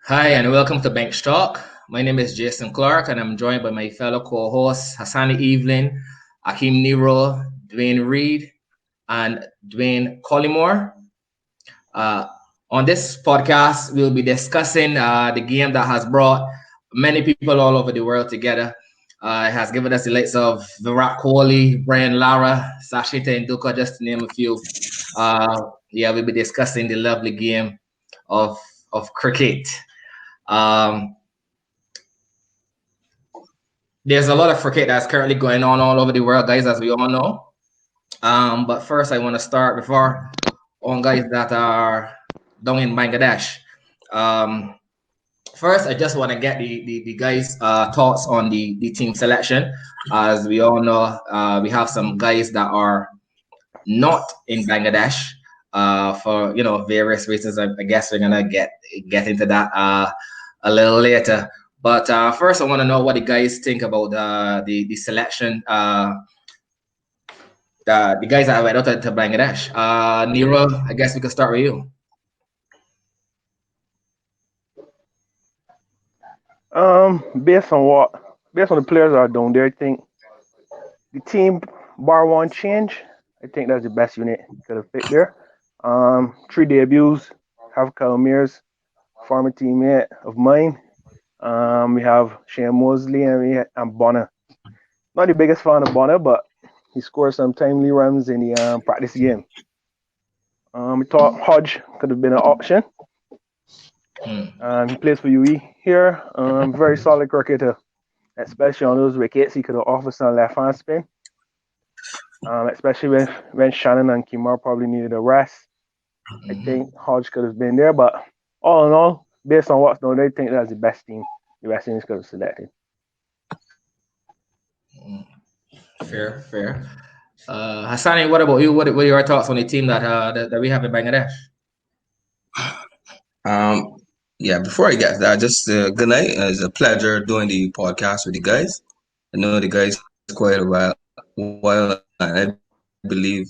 Hi, and welcome to Bench Talk. My name is Jason Clark, and I'm joined by my fellow co-hosts Hasani Evelyn, Akeem Nero, Dwayne Reed, and Dwayne Collymore. Uh, on this podcast, we'll be discussing the game that has brought many people all over the world together. It has given us the likes of Virat Kohli, Brian Lara, Sachin Tendulkar, just to name a few. We'll be discussing the lovely game of cricket. Um, there's a lot of cricket that's currently going on all over the world, guys, as we all know. But first, I want to start before on guys that are down in Bangladesh. Um, First, I just want to get the guys' thoughts on the team selection. As we all know, we have some guys that are not in Bangladesh for various reasons. I guess we're gonna get into that a little later. But first, I want to know what the guys think about the selection. The guys that went out to Bangladesh. Nero, I guess we could start with you. Based on the players that are down there, I think the team bar one change. I think that's the best unit could have fit there. Three debuts, have Mears, former teammate of mine. We have Shane Mosley and Bonner. Not the biggest fan of Bonner, but he scored some timely runs in the practice game. We thought Hodge could have been an option. He plays for UE here. Very solid cricketer, especially on those wickets. He could have offered some left hand spin, especially when Shannon and Kimar probably needed a rest. I think Hodge could have been there, but all in all, based on what's known, I think that's the best team the West Indies could have selected. Fair. Hassani, what about you? What are your thoughts on the team that we have in Bangladesh? Before I get to that, just good night. It's a pleasure doing the podcast with you guys. I know the guys quite a while, and I believe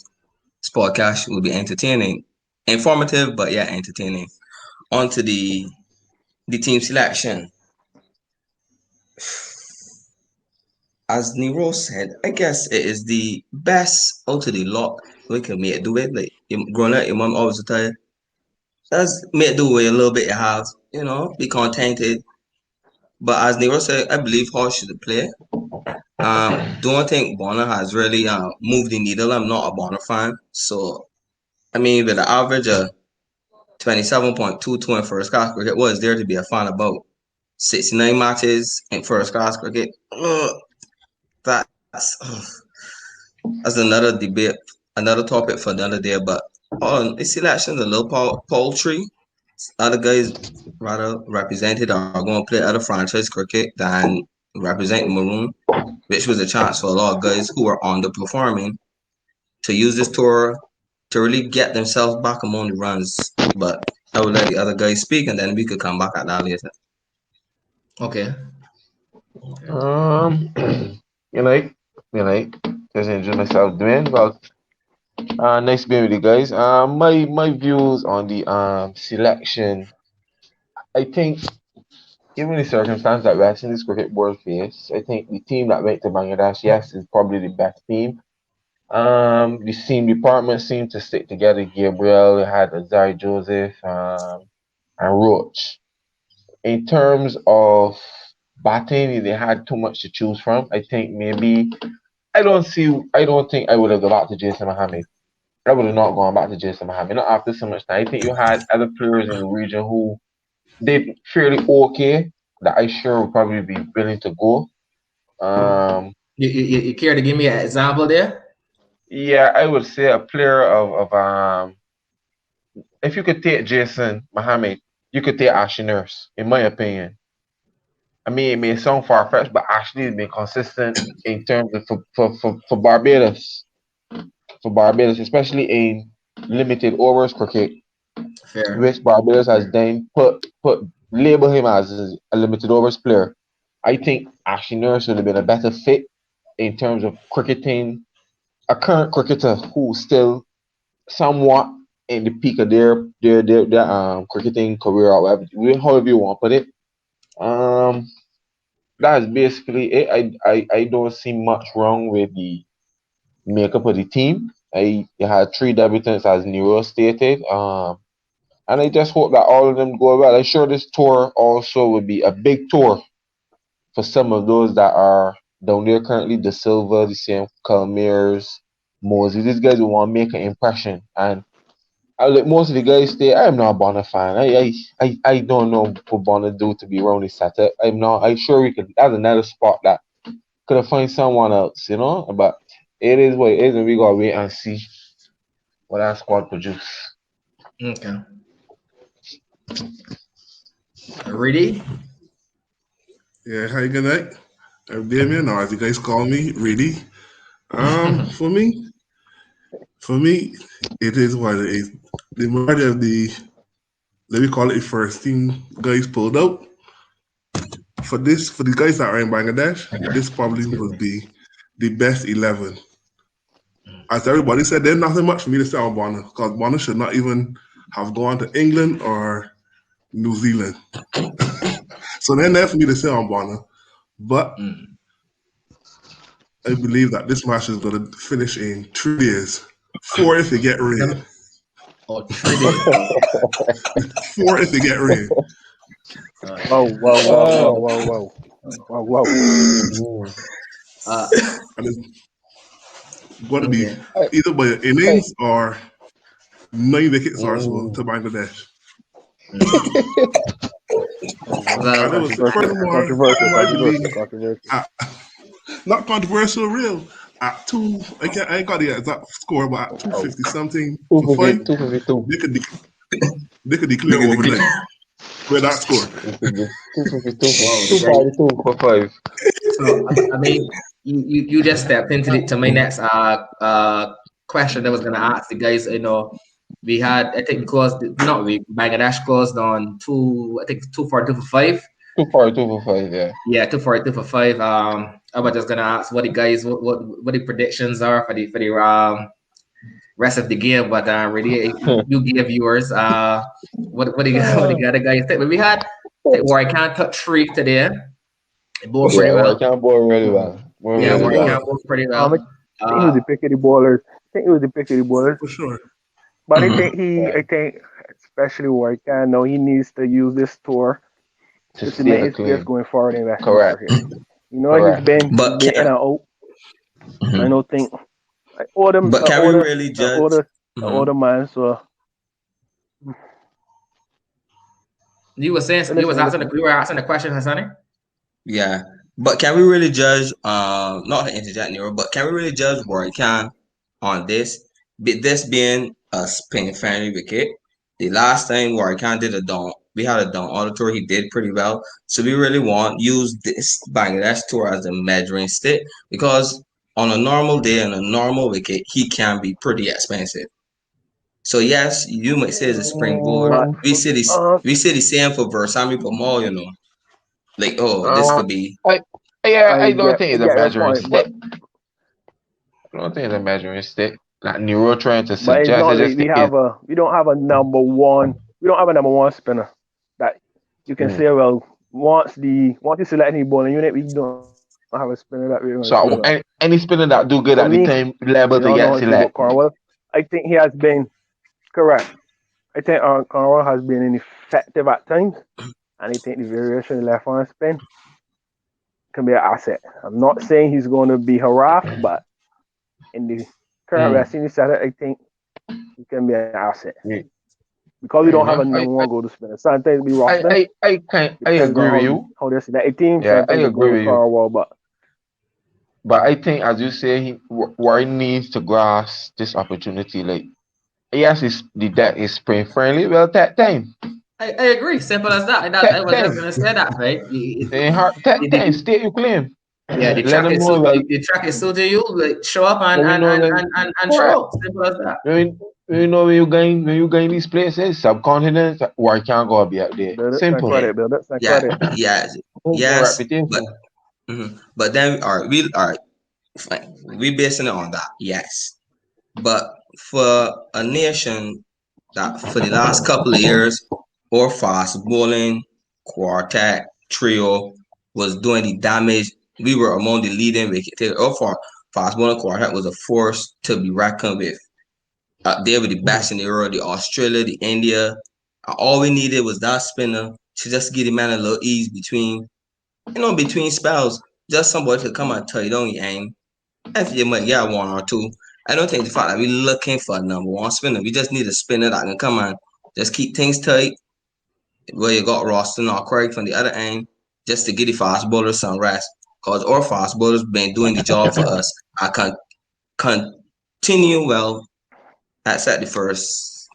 this podcast will be entertaining, informative, but yeah, entertaining. On to the team selection. As Nero said, I guess it is the best out of the lot we can make do it. Like growing up, your mom always tell you, just make do with a little bit you have, be contented. But as Nero said, I believe Hall should play. Don't think Bonner has really moved the needle. I'm not a Bonner fan. So, I mean, with the average of 27.22 in first class cricket, what is there to be a fan about? 69 matches in first class cricket. That's another debate, another topic for another day. But the selection's a little paltry. Other guys rather represented are going to play other franchise cricket than represent Maroon, which was a chance for a lot of guys who are underperforming to use this tour to really get themselves back among the runs. But I will let the other guys speak, and then we could come back at that later. Okay. You know, just enjoy myself doing well. Nice being with you guys. My views on the selection. I think, given the circumstance that West Indies cricket board face, I think the team that went to Bangladesh, yes, is probably the best team. The team department seemed to stick together. Gabriel had Azari Joseph, and Roach. In terms of batting, they had too much to choose from. I think maybe I don't think I would have gone back to Jason Mohammed. I would have not gone back to Jason Mohammed. Not after so much time. I think you had other players in the region who did fairly okay that I sure would probably be willing to go. You care to give me an example there? Yeah, I would say a player of if you could take Jason Mohammed, you could take Ashley Nurse, in my opinion. I mean, it may sound far fetched, but Ashley has been consistent in terms of for Barbados. For Barbados, especially in limited overs cricket, Fair. which Barbados has then label him as a limited overs player. I think Ashley Nurse would have been a better fit in terms of cricketing, a current cricketer who still somewhat in the peak of their cricketing career or whatever, however you want to put it. Um, that's basically it. I don't see much wrong with the makeup of the team. You had three debutants as Nero stated. And I just hope that all of them go well. I'm sure this tour also would be a big tour for some of those that are down there currently. The Silva, the same Calmiers, Moses. These guys will want to make an impression. And I let most of the guys stay. I'm not a Bonner fan. I don't know what Bonner do to be around this setup. I'm not. I'm sure we could. That's another spot that could have find someone else, you know. But it is what it is, and we gotta wait and see what that squad produce. Okay. Ready? Yeah, hi, good night. I'm Damien, or as you guys call me, really. For me, it is what it is. The majority of the, let me call it, first team guys pulled out. For the guys that are in Bangladesh, this probably would be the best 11. As everybody said, there's nothing much for me to say on Bonner, because Bonner should not even have gone to England or New Zealand. So there's nothing for me to say on Bonner. But I believe that this match is going to finish in 3 days. 4 if it get rain. Or 3 days. 4 if it get rain. Whoa. And it's going to be Okay. either by an innings or 9 wickets or so to Bangladesh. And it Well, was furthermore, I believe Controversial. not controversial, real. At two, I ain't got the exact score, but at 250 something for 5, 252. they could declare overnight with that score. 252 for 5. so I mean, you just stepped into to my next question that I was gonna ask the guys. We had, I think, Bangladesh closed on two, I think 2 for 5. 242 for 5, yeah. Yeah, 2 for 5. I was just gonna ask what the guys, what the predictions are for the rest of the game, but really you give yours. What do you what the other guys think? But we had, I think, Warwick can't touch 3 today. They bowled pretty Yeah, well. I can't bowl really well. Yeah, Really Warwick well. can't bowl pretty I well. think he was the pick of the bowlers. For sure. But I think, especially where I know he needs to use this tour To just to stay make the his place clean. going forward in Western Correct. cricket. Correct. But he's been in and out. I don't think I order but I can we order really I judge? order I Mhm. order man. So You were saying you were asking the question, Hasani? Yeah, but can we really judge? Not to interject, Nero, but can we really judge Warren Khan on this? This being a spin friendly wicket. The last time Warren Khan did a down, we had a down on the tour. He did pretty well. So we really want use this Bangladesh tour as a measuring stick, because on a normal day and a normal wicket, he can be pretty expensive. So yes, you might say it's a springboard. but We say the same for Versami Pamal, Like, oh, this Uh, could be. I I don't think I it's a get that measuring point, but stick. I don't think it's a measuring stick. Like Nero trying to it's suggest. I not just like think it. we don't have a number one. We don't have a number one spinner that you can Mm. say, well, once you select any bowling unit, we don't have a spinner that we're going to say, well. So any spinner that do For good me, at the time level to I get don't think about select. Cornwall. I think he has been correct. I think Cornwall has been ineffective at times, and I think the variation in left arm spin can be an asset. I'm not saying he's going to be harassed, but in the current Mm. West Indies setup, I think he can be an asset Yeah. because we Fair don't have a enough. number one go-to spinner. Sometimes we roster I depends agree with on you. how they select a team. Yeah, I Sometimes they go agree with with you. Cornwall, but But I think, as you say, Warren needs to grasp this opportunity. Like, yes, the deck is spring friendly. Well, that time, I agree. Simple as that. And that I was just time, gonna say that, right? ain't hard. That time, state your claim. Yeah, the Let track them is know, like, the track is suited you. Like, show up and let me and know, and like, and, and, and correct. show up. Simple as that. You know when you going these places, subcontinents, why can't go be out there? build up some Simple. Yeah, credit, build up some Yeah, credit. No yes, but reputation. but then all right, fine. We basing it on that, yes. But for a nation that for the last couple of years, our fast bowling quartet trio was doing the damage. We were among the leading wicket takers. Our fast bowling quartet was a force to be reckoned with. They were the best in the world, the Australia, the India. All we needed was that spinner to just give the man a little ease between spells. Just somebody to come and tie down your aim. If you might get one or two. I don't think the fact that we're looking for a number one spinner. We just need a spinner that can come and just keep things tight. Where you got Roston or Craig from the other end, just to give the fast bowlers some rest. Because our fast bowlers been doing the job for us. I can continue well at the first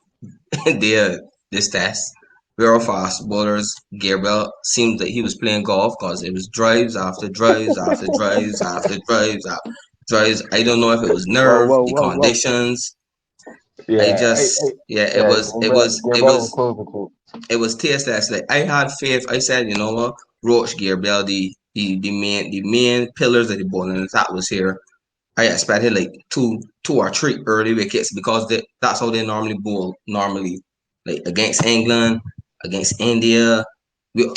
day of this test. We are fast bowlers. Gabriel seemed that he was playing golf because it was drives after drives after drives after drives after drives. I don't know if it was Whoa, nerve, whoa, the whoa, whoa. conditions. I Yeah, just yeah, it yeah, was it Gabriel, was it Gabriel was will close the quote. it was tasteless. Like I had faith. I said, you know what, Roach, Gabriel, the main pillars of the bowling attack was here. I expected like two or three early wickets because that's how they normally bowl. Normally, like against England, against India, we,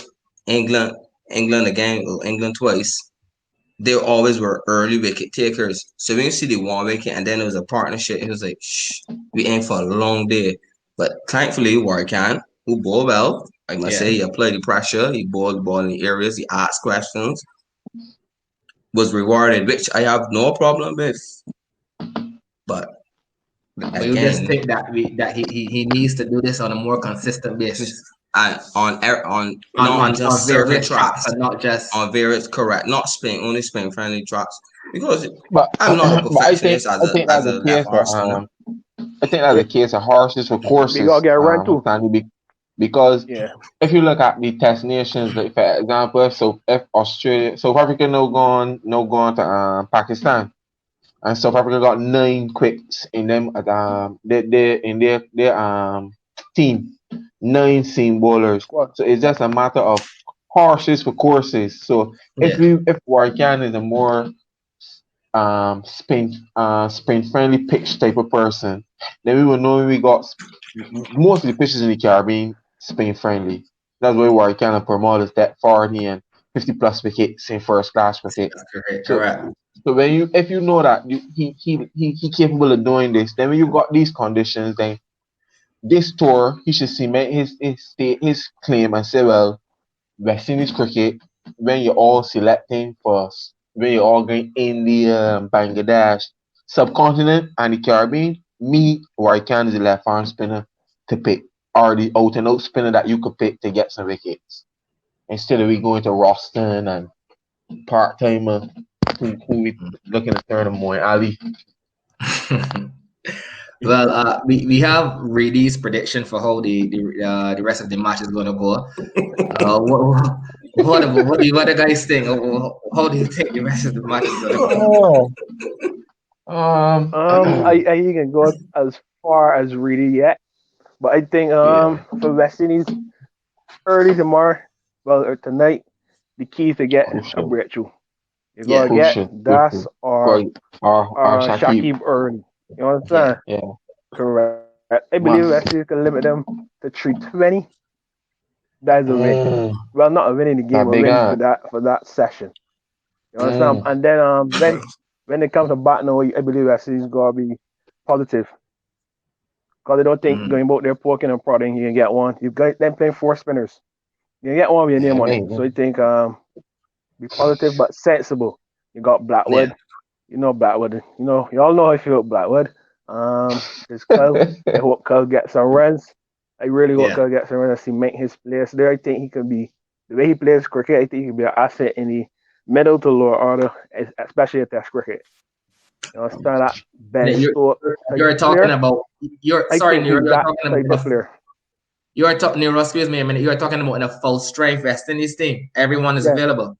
England, England again, well, England twice. They always were early wicket takers. So when you see the one wicket and then it was a partnership, it was like, shh, we aim for a long day. But thankfully, Warwick, who bowled well, I must Yeah. say, he applied the pressure, he bowled the ball in the areas, he asked questions, was rewarded, which I have no problem with. But But you just again, think that he needs to do this on a more consistent basis and on not on just certain various tracks tracks, and not just on various correct, not spin only spin friendly tracks because But I'm not a but perfectionist as I a think as that's a the left case arm for spinner. I think that's the case of horses for We gotta courses, get a run too. Hasani, because Yeah. if you look at the test nations, like for example, if Australia, South Africa no gone to Pakistan, and South Africa got 9 quicks in them at in their team, 9 seam bowlers. Squad. So it's just a matter of horses for courses. So yeah. if Warwick is a more spin friendly pitch type of person, then we will know we got most of the pitches in the Caribbean spin friendly. That's why Warwick promote is that 40 and 50 plus wickets in first class cricket. That's correct. So Correct. so if you know that he capable of doing this, then when you got these conditions, then this tour he should cement his claim and say, well, West Indies cricket, when you're all selecting for when you're all going India, Bangladesh, subcontinent and the Caribbean, me or I can is the left arm spinner to pick, or the out and out spinner that you could pick to get some wickets. Instead of we going to Roston and part timer who we looking to turn them more Ali. Well, we have Reedy's prediction for how the rest of the match is going to go. What do you guys think? How do you think the rest of the match is going to go? Oh, um, I can go as far as really yet, but I think yeah, for West Indies early tomorrow, well or tonight, the key to get a crucial, breakthrough. You gotta Yeah, get Das crucial. For our Shakib, Shakib early. You yeah, understand? yeah, Correct. I believe must. West Indies can limit them to 320. That is a win. Mm, Well, not a win in the game, that a big win ant. for that session. You understand? Mm, And then when it comes to batting away, I believe West Indies gotta be positive. Because I don't think mm, going out there poking and prodding, you can get one. You've got them playing 4 spinners. You can get one with your yeah, name on it. So I amazing. think be positive but sensible. You got yeah. Blackwood. You know Blackwood. You know you all know how I feel about Blackwood. There's Cole. I hope Cole gets some runs. I really hope Yeah. Cole gets some runs to make his place there. I think he can be the way he plays cricket. I think he can be an asset in the middle to lower order, especially at Test cricket. You know, start that And Ben then Stokes type you're of talking player. about you're I sorry, think Nero, he's you're that talking type about of player. you're talking Nero, excuse me a minute. You're talking about in a full strength West Indies team. Everyone is Yeah, available.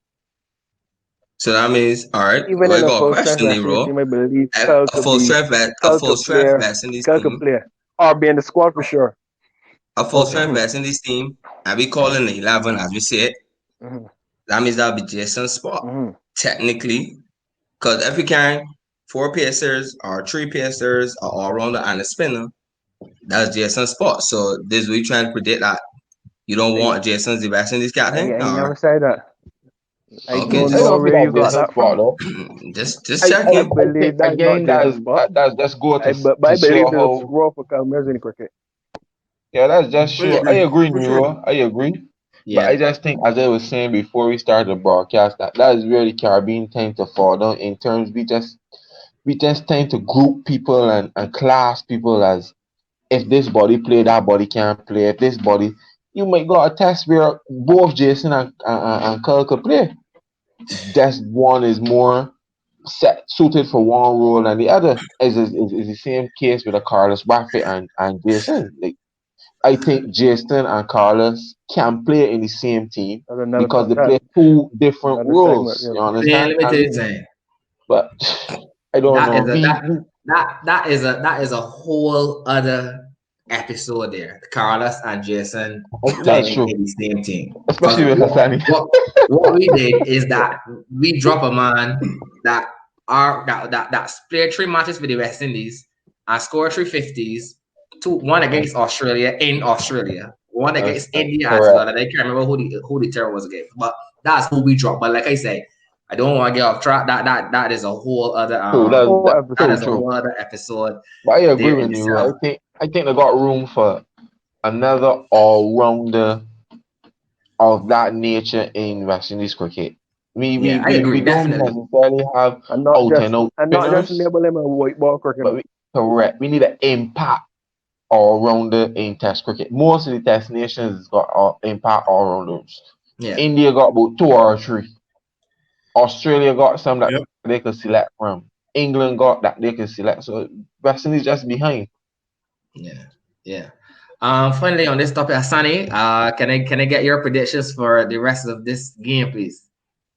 So that means all right. even We in a got a full strength question, West Indies Nero. team, I believe A full strength, a Kel full could strength play, West Indies Kel could team, play, or be in the squad for sure. a full Okay. strength West Indies team, and we calling the 11 as we say it. Mm-hmm. That means that'll be Jason's spot Mm-hmm. technically, because if we can, 4 pacers or 3 pacers, or all rounder and a spinner, That's Jason's spot. So this we trying to predict that you don't I, want Jason's the best in this captain, I or never said that. I okay, don't I know don't feel where you that's got Jason's that spot from. though. just I, I I, checking. I think believe that's not again Jason's spot. that's go But to I show believe there's a how. role for Calmers in cricket. Yeah, that's just I sure. I agree agree, for sure. Nero. I agree. But Yeah, I just think, as I was saying before we started the broadcast, that is where the Caribbean tend to fall down in terms we just tend to group people and class people as if this body play, that body can't play. If this body, you might got a test where both Jason and Carl could play. Just one is more suited for one role than the other. Is the same case with a Carlos Buffett and Jason. Like, I think Jason and Carlos can play in the same team That's another because they that play two different another segment. roles. Yeah. You Man, understand let me tell you me? something. But I don't That is know. a that is a whole other episode there. Carlos and Jason That's playing true, in the same team. Because especially with Hasani. what we did is that we drop a man that that played 3 matches for the West Indies and scored 350s, one against Australia in Australia, one against That's India as well. correct. And I can't remember who the terror was against, but that's who we dropped. But like I say, I don't want to get off track. That is a whole other True. Whole that True. is episode. a True. whole other episode But I agree there in with you. I itself. think I think they got room for another all rounder of that nature in West Indies cricket. We we, Yeah, I we, agree, we don't definitely. necessarily have out and out And not just spinners, label him a white ball cricketer. but correct. We need an impact all rounder in Test cricket. Most of the Test nations got impact all rounders. Yeah. India got about two or three. Australia got some that Yep. they could select from. England got that they can select. So West Indies just behind. Yeah, yeah. Finally on this topic, Hasani, can I get your predictions for the rest of this game, please?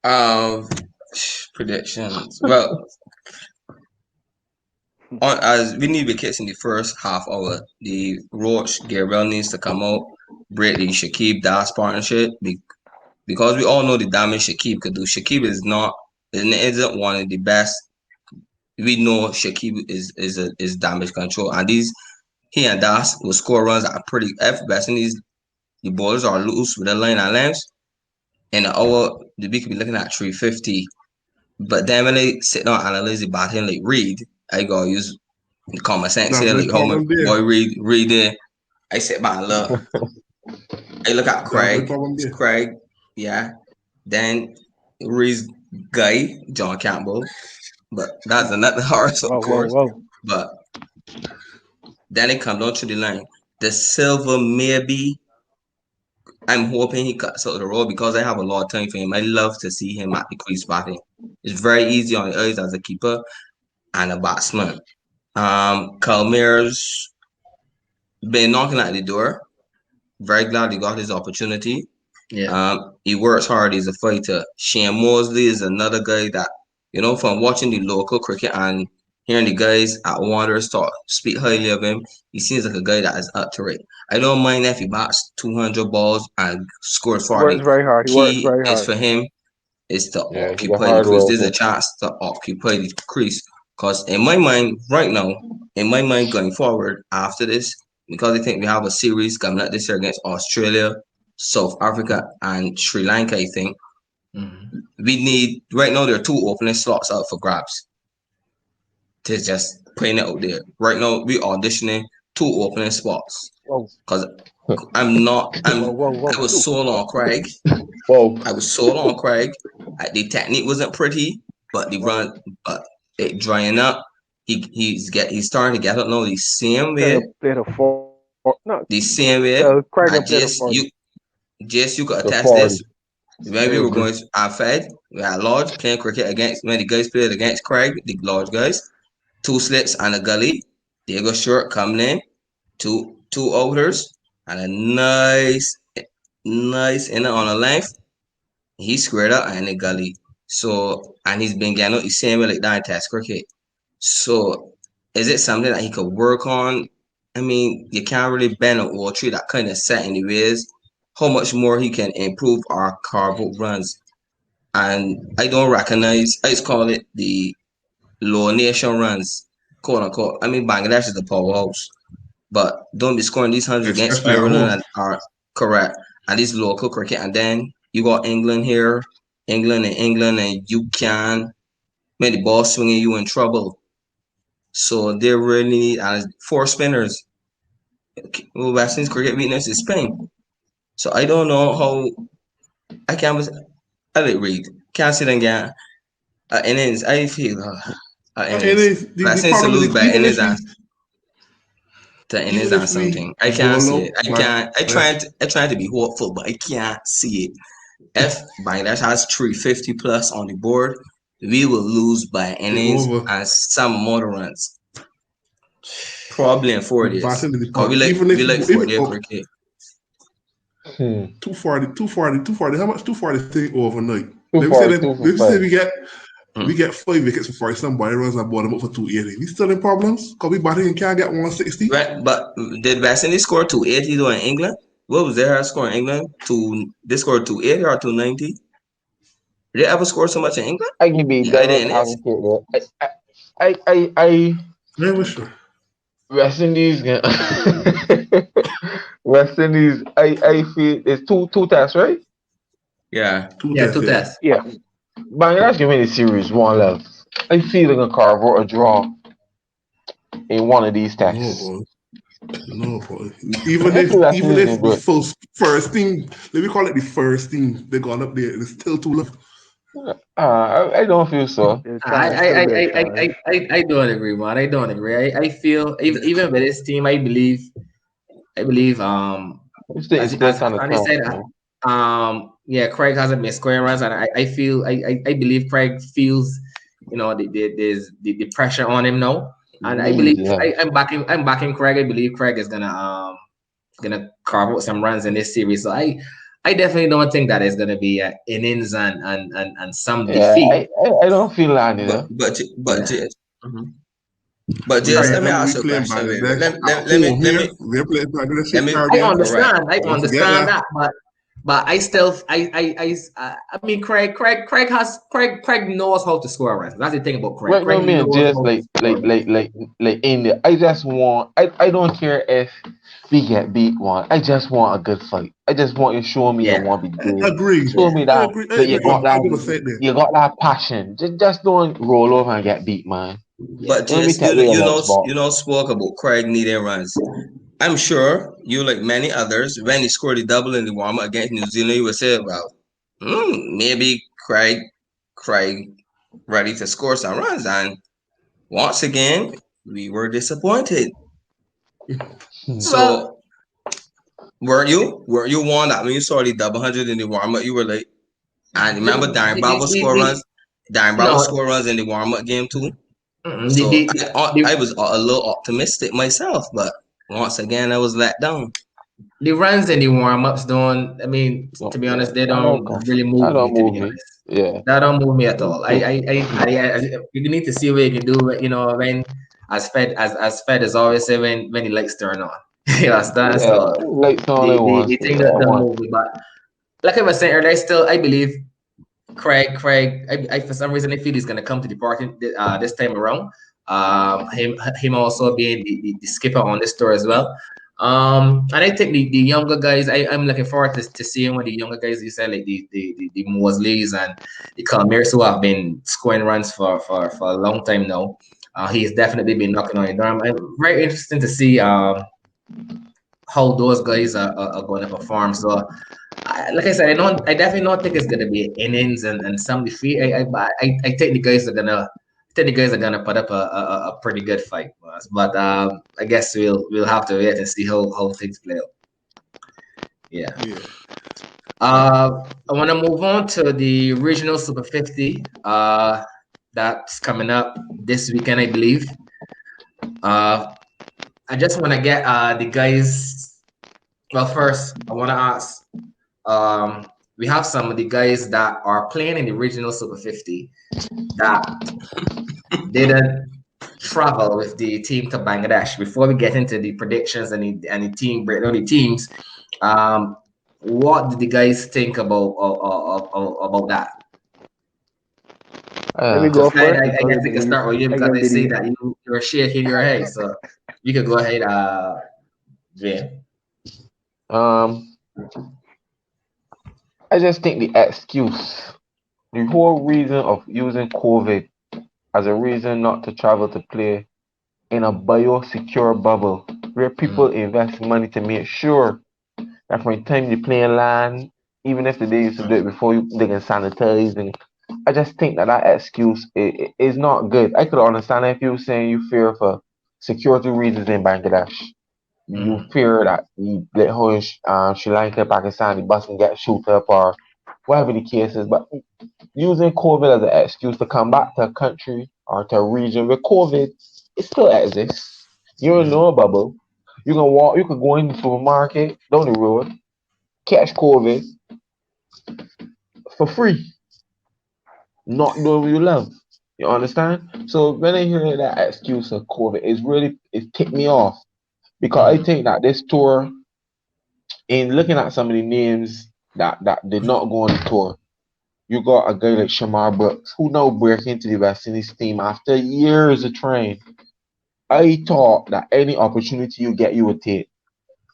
Um, predictions. Well, as we need wickets in the first half hour, the Roach Gabriel needs to come out, break the Shakib Das partnership because we all know the damage Shakib could do. Shakib isn't one of the best. We know Shakib is damage control, and he and Das will score runs that are pretty best. And the bowlers are loose with the line and lengths. In an hour, we could be looking at 350. But then when they sit down and analyze the batting like Reed, I gotta use the common sense That's here, my like how my problem there. boy Reed there. I sit back and look. I look at That's my Craig. problem there. Craig, yeah. Then Reed's guy, John Campbell. But that's another horse, of Whoa, whoa, course. whoa. But then it comes down to the line. The silver maybe. I'm hoping he cuts out the road because I have a lot of time for him. I love to see him at the crease batting. It's very easy on the eyes as a keeper and a batsman. Kalmir's been knocking at the door. Very glad he got his opportunity. Yeah, He works hard. He's a fighter. Shane Mosley is another guy that, from watching the local cricket and hearing the guys at Wanderers speak highly of him, he seems like a guy that is up to it. I don't mind if he bats 200 balls and scores He works 40. very hard. He works Key very is hard. for him is to Yeah, he's a occupy the hard crease. There's a worker. chance to occupy the crease. Because in my mind, right now, in my mind going forward after this, because I think we have a series coming up this year against Australia, South Africa, and Sri Lanka, I think. Mhm. We need, right now, there are two opening slots out for grabs. To just putting it out there. Right now, we auditioning two opening spots. Whoa, Because whoa, whoa, I whoa. was sold on Craig. Whoa. I was sold on Craig. The technique wasn't pretty, but the Whoa. run, but it drying up. He's starting to get up now Gonna play the four. No, the same way. Craig I gonna play the just 40. you could The attest 40. this. When I we were agree. going to Fed, we had Lodge playing cricket against when the guys played against Craig, the Lodge guys, two slits and a gully. Diego Short coming in, two outers and a nice inner on a length. He squared up and a gully. So and he's been getting out the same way like that in Test cricket. So is it something that he could work on? I mean, you can't really bend an old tree that kind of set in the ways. How much more he can improve our carbo runs. And I don't recognize, I just call it the low nation runs, quote unquote. I mean, Bangladesh is the powerhouse. but don't be scoring these hundreds against especially at Ireland home. and are correct. And this local cricket, and then you got England here, England, and you can make the ball swinging you in trouble. So they really need and four spinners. Well, West Indies cricket weakness is Spain. So I don't know how I can't. I like read. Can't sit and get innings. I feel And innings. it's, the West Indies to problem lose is by innings and to innings even and if we something. I can't ball see it. out I can't. Bangladesh, I try to be hopeful, but I can't see it. If Bangladesh has 350 plus on the board, we will lose by game innings over. and some more runs. Probably in four We days. batting in the Cause park. Even we if like even 4 day cricket. Hmm. 240. How much 240 thing overnight? Two Let me say for that. two for Let me say five. we Mm. get 5 wickets before somebody runs and ball them up for 280. We still in problems because we batting and can't get 160. Right, but did West Indies score 280 though in England? What was their high score in England? They scored 280 or 290? Did they ever score so much in England? I can be In either devil's innings? advocate there. I Never sure. West Indies. West Indies. I feel it's two tests, right? Yeah. Two Yeah, tests, two yeah. tests. Yeah. Bangladesh can win the series 1-love. I feel like a carve out a draw in one of these No, tests. boy. No, boy. I feel West Even Indies if can the do it. first team, let me call it the first team, they gone up there, it's still too low. I don't feel so. There's a I chance. I, Still I, be a I, I, chance. I don't agree, man. I don't agree. I feel even with this team, I believe I think it's still as kind of Andy tough, said, man. yeah, Craig hasn't been scoring runs, and I feel I believe Craig feels, there's the pressure on him now, and I Need, believe yeah. I'm backing Craig. I believe Craig is gonna carve out some runs in this series. So I definitely don't think that it's gonna be innings and some Yeah, defeat. I don't feel that But either. but but Yeah. J- mhm. But just let me Remember, we ask you a playing question. Wait, Bangladesh at let me home let here. me We're playing Bangladesh let in me I Caribbean. correct. Don't forget understand that. that, but I still I mean Craig knows how to score runs. That's the thing about Craig. Right now, Craig me and knows just how to score runs. like India. I just want. I don't care if we get beat one. I just want a good fight. I just want you to show me you Yeah, want to be good. Agree. Show yeah. me I that agree. I that agree. I'm gonna say it there. you got that passion. Just don't roll over and get beat, man. Yeah. But Let me just take away your legs, you ball. know spoke about Craig needing runs. I'm sure you like many others when he scored the double in the warm up against New Zealand, you would say, well, maybe Craig ready to score some runs. And once again, we were disappointed. Hmm. Well, So were you one that when you saw the double hundred in the warm up, you were like, and the, remember Darren Bravo the, score runs? the, Darren Bravo no, score runs in the warm up game too. the, So I the was a little optimistic myself, but once again I was let down. the runs and the warm ups don't. I mean, No, to be yeah, honest, they that don't don't come. really That move me. don't To move be me. honest, Yeah. that don't move me at Me all. too. You need to see what you can do. When as Fed is always say when the lights turn on. You understand? Yeah, So like all I want the to. thing Yeah, that I don't want. move me, but like I was saying earlier, I believe Craig. I for some reason I feel he's gonna come to the party this time around. Him also being the skipper on this tour as well. And I think the younger guys, I'm looking forward to seeing what the younger guys you said like the Mosleys and the Calmiers who have been scoring runs for a long time now. He's definitely been knocking on the door. I'm very interesting to see how those guys are going to perform. So like I said, I definitely don't think it's gonna be innings and some defeat. I think the guys are gonna put up a pretty good fight for us. But I guess we'll have to wait and see how things play out. Yeah. Yeah. I want to move on to the regional Super 50. That's coming up this weekend, I believe. Uh, I just want to get the guys. Well, first I want to ask. We have some of the guys that are playing in the regional Super 50 that didn't travel with the team to Bangladesh. Before we get into the predictions and the team breakdown the teams, what did the guys think about that? Let me Uh, go So, Fred, first I because I guess we can believe start with you I because can I be see the that you're shaking your head. So you could go ahead. Dwayne. Um, I just think the excuse, the whole reason of using COVID as a reason not to travel to play in a biosecure bubble where people Mm. invest money to make sure that from the time you play land, even if they used to do it before you, they can sanitize. And I just think that that excuse is not good. I could understand if you were saying you fear for security reasons in Bangladesh. You Mm. fear that you let whole Sri Lanka, Pakistan, the bus can get shoot up or whatever the case is. But using COVID as an excuse to come back to a country or to a region where COVID it still exists. You're in Mm. no bubble. You can walk. You could go in the supermarket down the road, catch COVID for free, not doing what you love. You understand? So when I hear that excuse of COVID, it ticked me off because I Mm. think that this tour, in looking at some of the names that did not go on the tour, you got a guy like Shamar Brooks who now break into the West Indies team after years of training. I thought that any opportunity you get, you would take.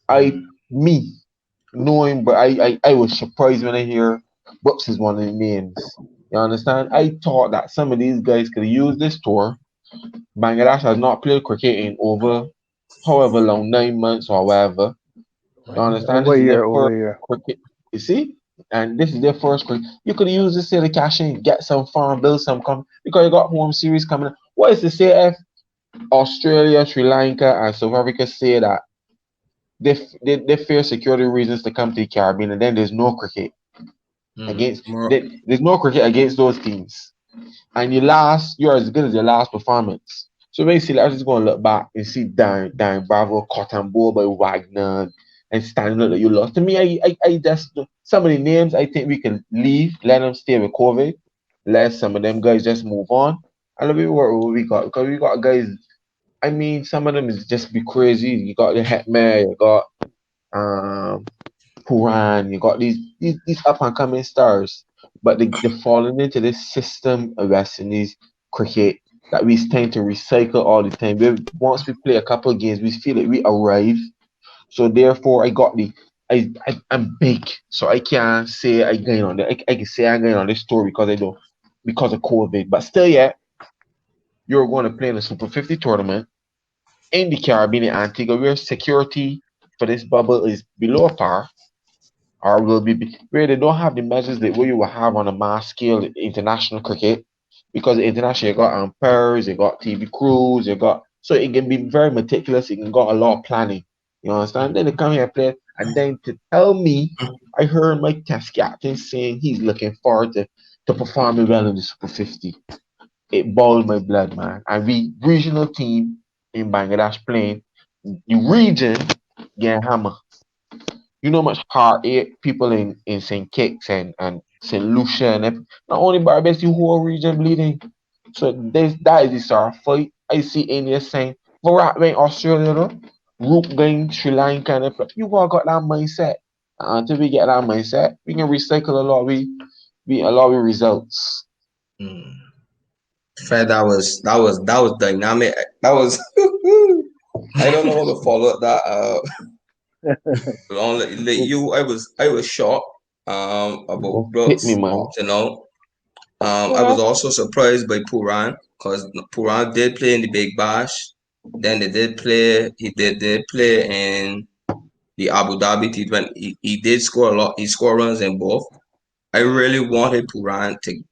I Mm. me knowing, but I was surprised when I hear Brooks is one of the names. You understand? I thought that some of these guys could use this tour. Bangladesh has not played cricket in over however long, 9 months or whatever. You understand? Over This a is their year, over first a year. cricket. You see? And this is their first cricket. You could use this here to cash in, get some farm, build some company because you got home series coming up. What is to say if Australia, Sri Lanka, and South Africa say that they fear security reasons to come to the Caribbean, and then Mm. More. there's no cricket against those teams, and you're as good as your last performance. So basically, I was just gonna look back and see Darren Bravo caught on ball by Wagner and standing up that you lost. To me, I just some of the names I think we can leave, let them stay with COVID, let some of them guys just move on. And let me what we got because we got guys. I mean, some of them is just be crazy. You got the Hetman, you got um Puran, you got these up and coming stars, but they're falling into this system of West Indies cricket that we tend to recycle all the time. Once we play a couple of games, we feel like we arrive. So therefore, I'm big, so I can't say I gain on the I can say I gain on this tour because I don't because of COVID. But still, yeah, you're going to play in the Super 50 tournament in the Caribbean and Antigua, where security for this bubble is below par or will be where they don't have the measures that what you will have on a mass scale in international cricket because international you got umpires, you got TV crews, you got so it can be very meticulous. It can got a lot of planning. You understand? Then they come here and play, and then to tell me, I heard my test captain saying he's looking forward to performing well in the Super 50. It boiled my blood, man. And we regional team in Bangladesh playing the region getting hammer. You know how much heartache people in St. Kitts and St. Lucia and not only Barbados, the whole region bleeding. So that is the star fight. I see India saying, Virat went Australia though. Rook going Sri Lanka and everything. You all got that mindset. Until we get that mindset, we can recycle a lot of results. Mm. Fred, that was dynamic. That was I don't know how to follow up that. Like you, I was shocked. About Don't hit me, Brooks. man. You know, I was Yeah. also surprised by Puran because Puran did play in the Big Bash. Then they did play. He did play in the Abu Dhabi T20. He did score a lot. He scored runs in both. I really wanted Puran to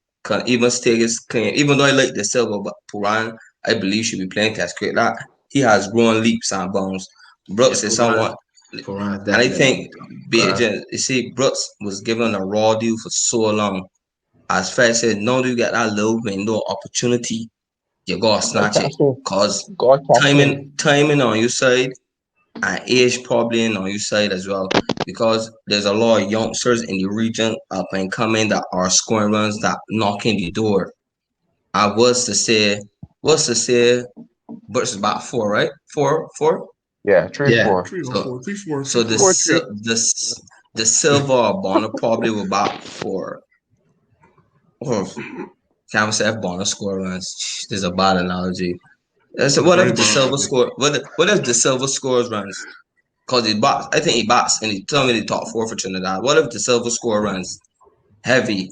even stay his claim, even though I like the silver, but Puran, I believe, should be playing Test cricket. That he has grown leaps and bounds. Yeah. Brooks is Puran. somewhat, Puran is and I definitely. think, you see, Brooks was given a raw deal for so long. As Fred said, now you get that little window opportunity, you gotta Got snatch it. cash in. Cause Got cash in. timing on your side and age probably on your side as well. Because there's a lot of youngsters in the region up and coming that are scoring runs that knocking the door. I was to say, Brooks is about four, right? Four. Yeah, three, Yeah. four. Three or So four, three, four, so three, the four. 4-3. the silver or Bonner probably were about four. Or Can't say if Bonner score runs. There's a bad analogy. It's So a what very if the bad silver analogy. score? What if the silver scores runs? Cause he boxed. I think he boxed and he told me the top four for Trinidad. What if the silver score runs heavy?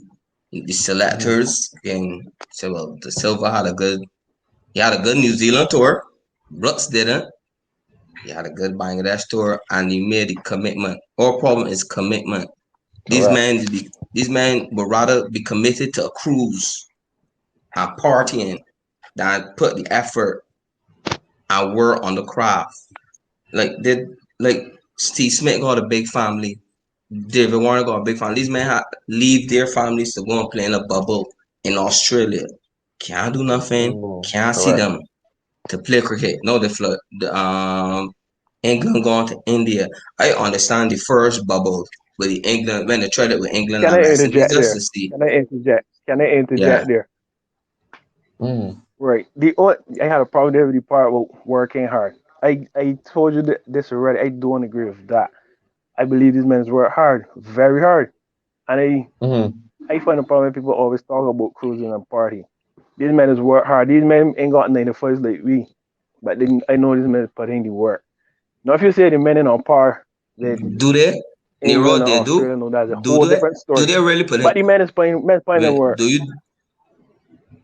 The selectors and so well, the silver had a good. He had a good New Zealand tour. Brooks didn't. He had a good Bangladesh tour, and he made the commitment. Our problem is commitment. Correct. These men would rather be committed to a cruise and partying than put the effort and work on the craft. Like Steve Smith got a big family. David Warner got a big family. These men had leave their families to go and play in a bubble in Australia. Can't do nothing. Can't see Correct. them to play cricket. No, England going to India. I understand the first bubble with the England when they tried it with England Can and I West Indies interject just there? to see. Can I interject? Can I Yeah. interject there? Mm. Right. I had a problem with the part about working hard. I told you this already. I don't agree with that. I believe these men work hard, very hard, and Mm. I find a problem when people always talk about cruising and party. These men is work hard. These men ain't got 9 to 5s like we, but I know these men is putting the work. Now, if you say the men in on par with Do they? England Nero, and they Australia, do. no, that's a Do whole they? different Do story. they really put But in? the men putting the work. Do you?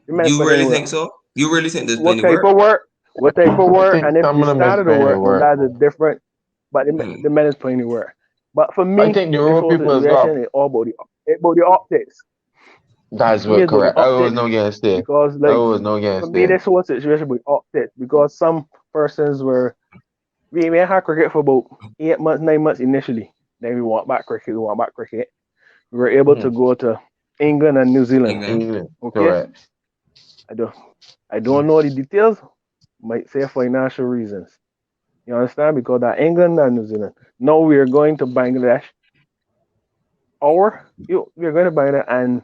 The men You putting really the think work. so? You really think there's What plenty type work? of work? What type of I work? think And if some the of them is start of the playing the work, no, work. that's a different. But Hmm. the men is putting the work. But for I me, think the this rural whole people has got. situation is all about the optics. That's For me, what it's about the correct. I was optics no against it. because, I like, was no for against me, it. this whole situation with optics because some persons were we had cricket for about 8 months, 9 months initially. Then we want back cricket. We want back cricket. We were able to Mm. go to England and New Zealand. England. England. Okay, Correct. I don't I don't know the details. Might say financial reasons. You understand? Because that England and New Zealand. Now we are going to Bangladesh. Or we are going to Bangladesh and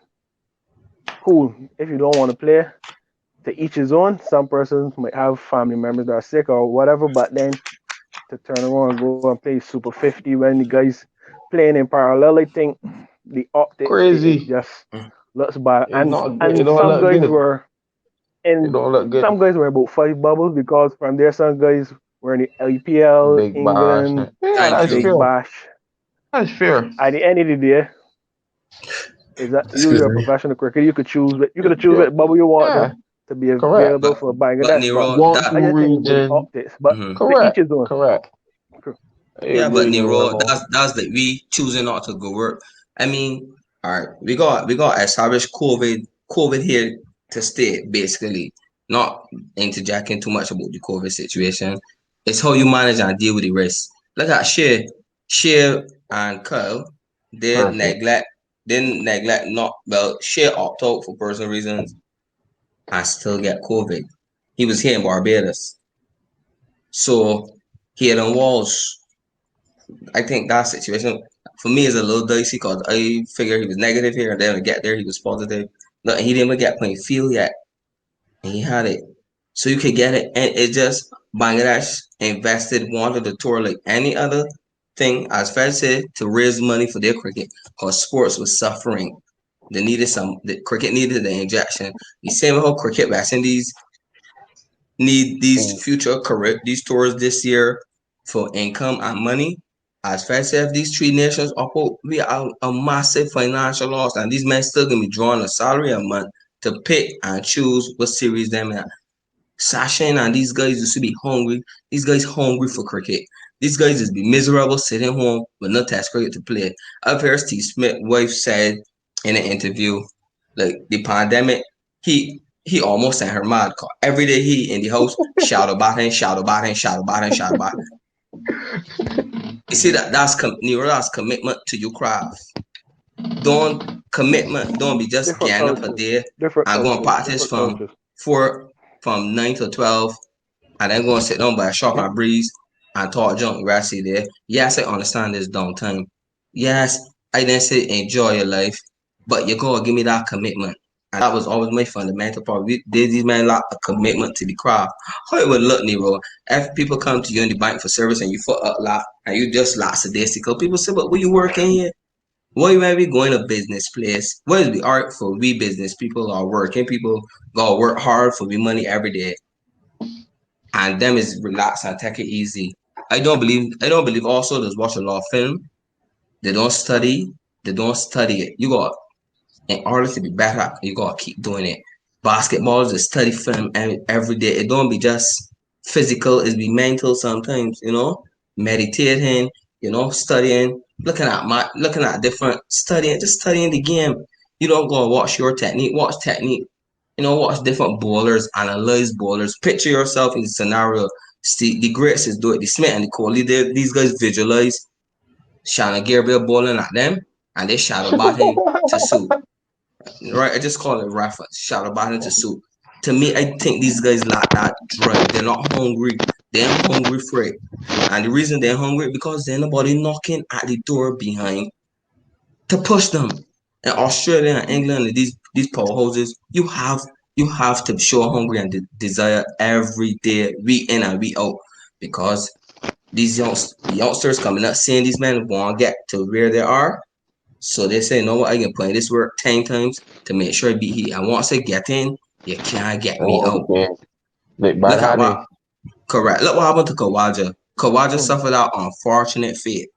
cool. If you don't want to play, to each his own. Some persons might have family members that are sick or whatever, but then to turn around and go and play Super 50 when the guys playing in parallel, I think the optics it Crazy. just looks bad. It's And not good. It and don't some look guys good. were It in don't look good. some guys were about 5 bubbles because from there some guys were in the LPL, Big bash. England, Yeah, Thank that's you. Big fair. Bash. That's fair. At the end of the day, is that Excuse you're a me. professional cricketer, you could choose Yeah. what bubble you want Yeah. to be Correct. available for But Bangladesh, but Nero, Want that I to just think about the region. optics. But mhm. to each Correct. his own. Correct. I Yeah, but agree, Nero, Nero. that's like we choosing not to go work. I mean, all right, we got established COVID here to stay, basically. Not interjecting too much about the COVID situation. It's how you manage and deal with the risk. Look at Shea and Kyle, Perfect. they neglect not well, Shea opt out for personal reasons and still get COVID. He was here in Barbados. So he had on walls. I think that situation for me is a little dicey because I figure he was negative here and then to get there he was positive. Look, he didn't even get playing field yet, and he had it, so you could get it. And it just Bangladesh invested wanted the tour like any other thing, as Fed said, to raise money for their cricket because sports was suffering. The cricket needed the injection. The same how cricket West Indies need these Mm. future correct these tours this year for income and money. As Fed said, if these three nations uphold, we are a massive financial loss, and these men still gonna be drawing a salary a month to pick and choose what series them in. Sashin and these guys used to be hungry. These guys hungry for cricket. These guys just be miserable sitting home with no test cricket to play. I've heard Steve Smith wife said in an interview, like the pandemic, he almost sent her mad. 'Cause every day he in the house shadow batting, shadow batting, shadow batting, shadow batting. You see Nero, that's commitment to your craft. Don't be just Different getting up a cultures, day different and going to cultures, practice different cultures. four from 9 to 12 and then go and sit down by a shop and breeze and talk junk rest of the day. Yes, I understand this downtime. Yes, I didn't say enjoy your life, but you gotta give me that commitment. And that was always my fundamental part. These men lack a commitment to the craft. How it would look, Nero, if people come to you in the bank for service and you foot up lot and you just lackadaisical, people say, but where you working here? Why might be going to business place? What is the art for we business people are working people gotta work hard for we money every day and them is relax and take it easy. I don't believe also there's watch a lot of film. They don't study. They don't study it. You got in order to be better, you gotta keep doing it. Basketball is a study film every day. It don't be just physical, it be mental sometimes, meditating, studying, looking at different studying, just studying the game. You don't go and watch your technique, watch technique, watch different bowlers, analyze bowlers, picture yourself in the scenario. See the greats is do it, the Smith and the Kohli, these guys visualize Shannon Gabriel bowling at them and they shadow batting to suit. Right, I just call it reference. Shadow batting to suit. To me, I think these guys lack that drive. They're not hungry. They're hungry for it. And the reason they're hungry because there's nobody knocking at the door behind to push them. In Australia and England and these powerhouses, you have to show hungry and desire every day, week in and week out, because these youngsters coming up seeing these men want to get to where they are. So they say, no, I can play this work 10 times to make sure I beat Heat. And once I get in, you can't get me Oh, out. okay. Like bad Look at what, habit. correct. Look what happened to Kawaja. Kawaja Mm. suffered that unfortunate fate.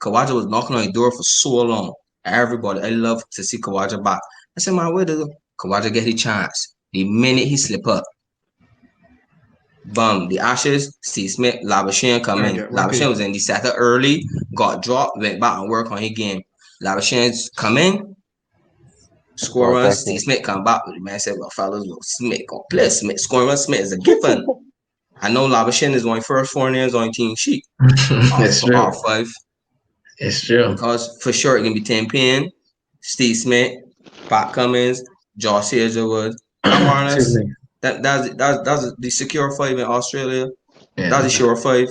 Kawaja was knocking on the door for so long. Everybody, I love to see Kawaja back. I said, man, where did Kawaja get his chance? The minute he slip up, bum, the Ashes, Steve Smith, Labuschagne come I in. get Labuschagne lucky. was in the setter early, got dropped, went back and work on his game. Labuschagne's come in, score Oh, runs. thank Steve you. Smith come back. The man said, well, fellas, well, Smith gonna play. Smith scoring run. Smith is a given. I know Labuschagne is one first 4 years on team sheet. It's true. R5 It's true. because for sure it can be Tim Payne, Steve Smith, Pat Cummins, Josh Hazelwood, Cam Excuse Harness. me. That's the secure five in Australia. That's the Yeah. sure five.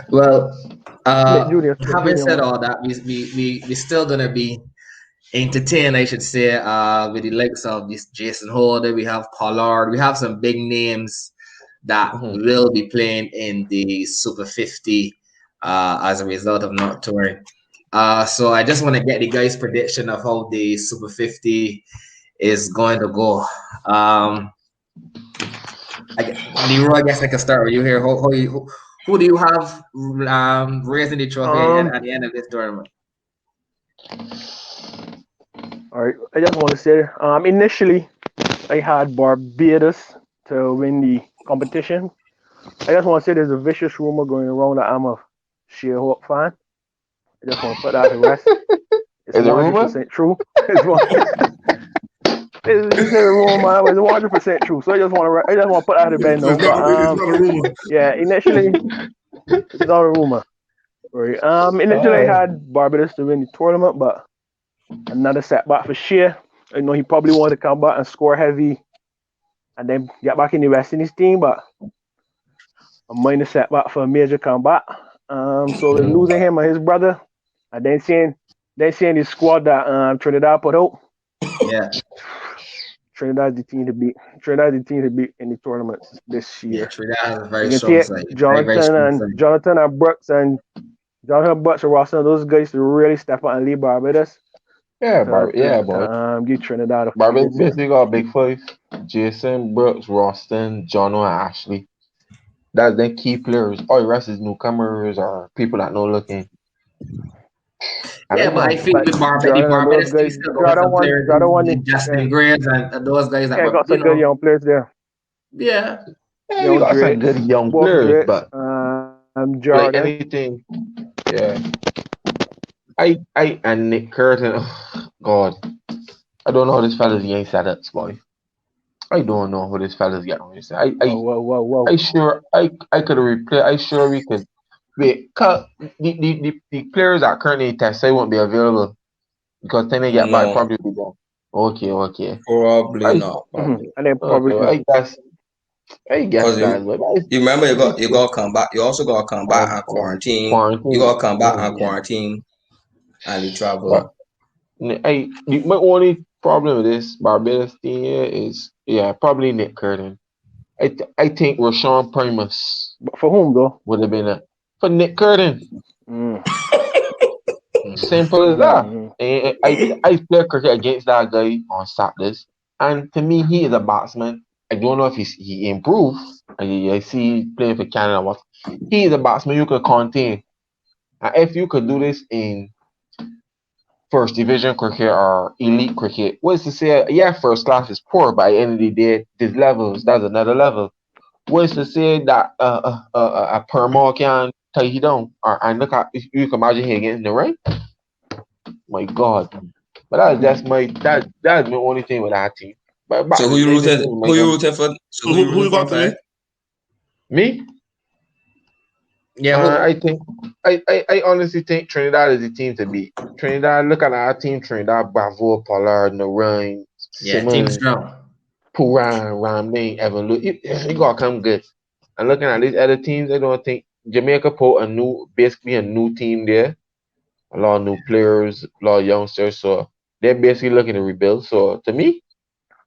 Well, Smith having Junior, said man. all that, we still gonna be entertained, I should say, with the likes of this Jason Holder. We have Pollard. We have some big names that Mhm. will be playing in the Super 50 as a result of not touring. So I just want to get the guys' prediction of how the Super 50 is going to go. Leroy, I guess I can start with you here. Who do you have raising the trophy at the end of this tournament? All right, I just want to say, initially I had Barbados to win the competition. I just want to say there's a vicious rumor going around that I'm a She-Hulk fan. I just want to put that to rest. It's Is it rumor? 100% true. It's a rumor, but it's 100% true. So I just want to put that to bed now. It's not, it's not a rumor. Yeah, initially it's not a rumor. Right. Initially I had Barbados to win the tournament, but another setback for Shea. I know he probably wanted to come back and score heavy and then get back in the West Indies team, but a minor setback for a major comeback. So we're losing him and his brother, and then seeing the squad that Trinidad put out. Yeah. Trinidad's the team to beat. Trinidad's the team to beat in the tournament this Yeah, year. Trinidad has a very You can strong take side. Very, very Jonathan strong side. and Jonathan and Brooks and Jonathan Brooks and Rosson, those guys to really step up and lead Barbados Yeah, to give Trinidad a fight Barbados this year. basically got a big five. Jason, Brooks, Roston, Jono, and Ashley. That's the key players. All the rest is newcomers or people that know looking. I Yeah, don't but I know. think But with Jordan and those Barbados, they guys, still got some players Jordan won in Justin Graves and those guys that were, got some good young players there. yeah. Yeah, Young you got some Drake, good young both players, Drake, but like Jordan. anything, yeah. I and Nick Curtin, God, I don't know how this fella's getting set up, boy. I don't know how this fella's getting on this. Whoa. I sure I could replay. I sure we could. Wait, the players that currently test I won't be available because then they get back No, probably be gone. Okay. probably I not. Probably. And then probably okay. I guess Because that. But you remember you I, got to come back. You also got to come back and quarantine. You got to come back and Yeah. quarantine and you travel. But my only problem with this Barbados thing here is probably Nick Curtin. I think Rashawn Primus but for whom though? would have been for Nick Curtin. Mm. Simple as that. Mhm. And I play cricket against that guy on Saturdays, and to me he is a batsman. I don't know if he improved. I see playing for Canada, He's a batsman you could contain. And if you could do this in first division cricket or elite cricket, what's to say, yeah, first class is poor, but at the end of the day, there's levels, that's another level. What's to say that a Permo can tie you down? Or and look at if you can imagine him against the rain. My God. But that's my only thing with that team. But back So in the day, this is my who you gun. rooting for? So So who you who rooting you for, got Fag? today? Me? Yeah, I think I honestly think Trinidad is the team to beat. Trinidad, look at our team, Trinidad, Bravo, Pollard, Narain, yeah, team Simmons, strong. Puran, Ramley, Evan Luke. You gotta come good. And looking at these other teams, I don't think Jamaica put basically a new team there. A lot of new players, a lot of youngsters. So they're basically looking to rebuild. So to me,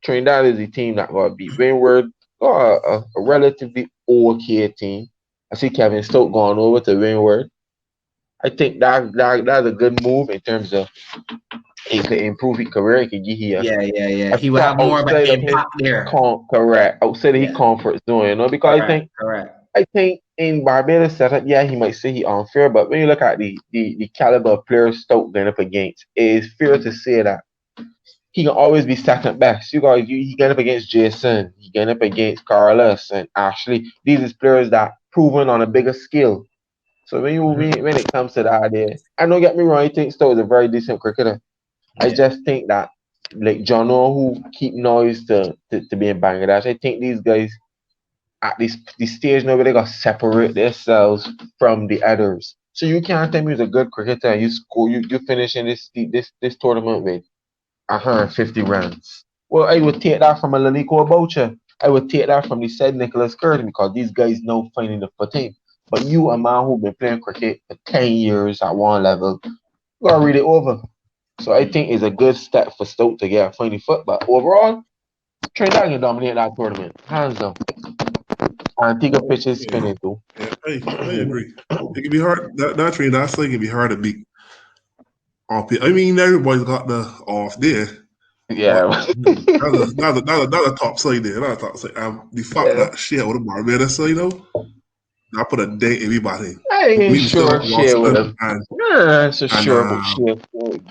Trinidad is the team that got beat. Windward got a relatively okay team. I see Kevin Stoke going over to Windward. I think that's a good move in terms of it could improve his career. It could give him Yeah. a He will step have more of an outside of his impact there. outside of his Yeah, comfort zone, because correct. I think in Barbados setup, yeah, he might say he unfair, but when you look at the caliber of players Stoke going up against, it is fair to say that he can always be second best. He going up against Jason, he going up against Carlos and Ashley. These is players that proven on a bigger scale. So when it comes to that, I don't get me wrong, I think Stoke is a very decent cricketer. I Yeah, just think that like Jono who keep noise to be in Bangladesh, I think these guys at this stage now where they got to separate themselves from the others. So you can't tell me he's a good cricketer and you finish in this tournament with 150 runs. Well, I would take that from a Laliko Boucher. I would take that from the said Nicholas Curtin because these guys know finding the footing. But you, a man who's been playing cricket for 10 years at one level, you gotta read it over. So I think it's a good step for Stoke to get a funny foot. But overall, Trinidad can dominate that tournament. Hands down. Antigua pitch is Yeah, spinning too. yeah, I agree. It can be hard. That train, that thing can be hard to beat. I mean, everybody's got the off there, but Yeah. not a top side there, not a top side. The fact Yeah. that she had with a Barbados side though, I put a date everybody. I We ain't even still sure got share with Roston them. Yeah, so and sure, but share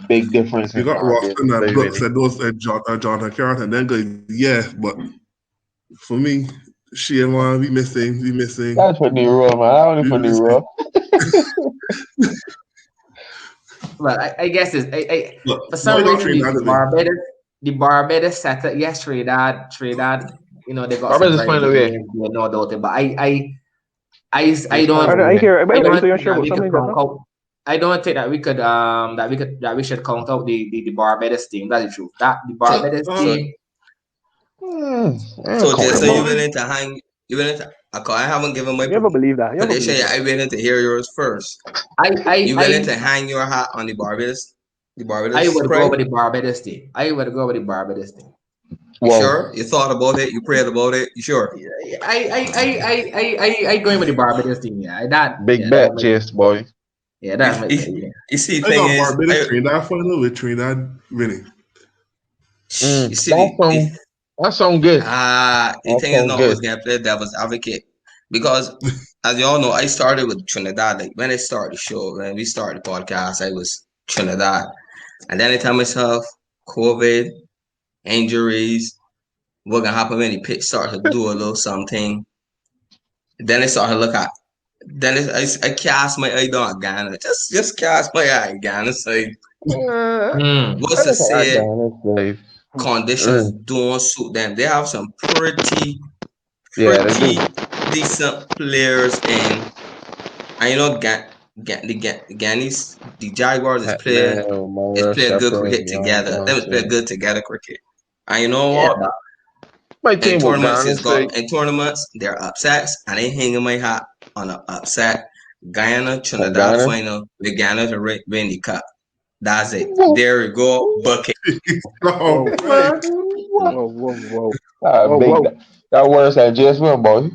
big difference we in got Barbados, Roston and baby. Brooks and those and Jonathan Carrot and then guys, yeah, but for me, she and one we missing, That's for New Road, man. I only we for New missing. Road. well, I guess it's Look, for but some I got reason Trinidad to win. The Barbados setup. Yes, Trinidad. They got some Barbados very find a good way. names, no doubt. But They find a I way. hear. By I the way, don't so you're think sure that about we could something, count Zephyr? out. I don't think that we should count out the Barbados team. That's the truth. That the So Barbados so team. I ain't so count Jason, them you out. willing to hang? You willing to? Okay, I haven't given my You ever believe that? You ever prediction believe yet. that? I willing to hear yours first. I You I willing I to hang your hat on the I Barbados would go pride? with the Barbados team. I would go with the Barbados team. You Wow. sure? You thought about it. You prayed about it. You sure? I going with the Barbados team. Yeah, Big bet, Chase boy. that's my You, yeah. you see, the I thing got is, Barbados Trinidad final with Trinidad winning. you see the That sound good. the That thing is sound not good. always gonna play devil's advocate because as you all know, I started with Trinidad. Like when I started the show, when we started the podcast, I was Trinidad, and then I tell myself, COVID, injuries, what gonna happen when the pitch starts to do a little something. Then I started to look at. Then I cast my eye on Ghana. Just cast my eye on Ghana. So I what's to look at that say? guy. That's Conditions like, don't suit them. They have some yeah, they do. pretty decent players in, and the Ghanese, the Jaguars Hetman, O'Mara, is play good Shepherd, cricket Ryan together. They would play Johnson. good together cricket. And you know Yeah, what? My In team will tournaments, Ghana say, they're upsets, and I hanging my hat on an upset Guyana on Trinidad Ghana. final with Ghana to win the cup. That's it. Whoa, There we go. Bucket. All Whoa, right. what? whoa. Big Whoa. that worse than JS1, boy.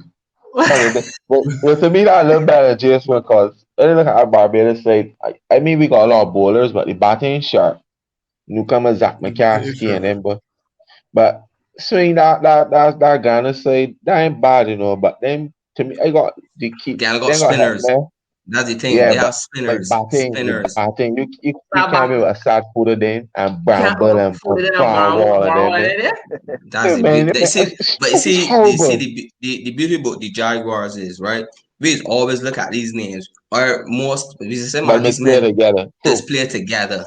But to me, that a little better than JS1 because when you look at our Barbados side, I mean, we got a lot of bowlers, but the batting is sharp. Newcomer Zach It's McCaskey sure. and them, but swing that Ghana side, that ain't bad, but them to me, I got the keep. Ghana got They got help spinners. there. That's the thing. Yeah, They have but like spinners. batting, the Spinners. batting, you Nah, can't but be with a sad footer then and you can't Bramble and put it in a Barnwall and them. brown in there. That's Yeah, the man, they see, but it's horrible. the beauty about the Jaguars is right. We always look at these names. Or most we say But man, let's these play men together. just True, play together.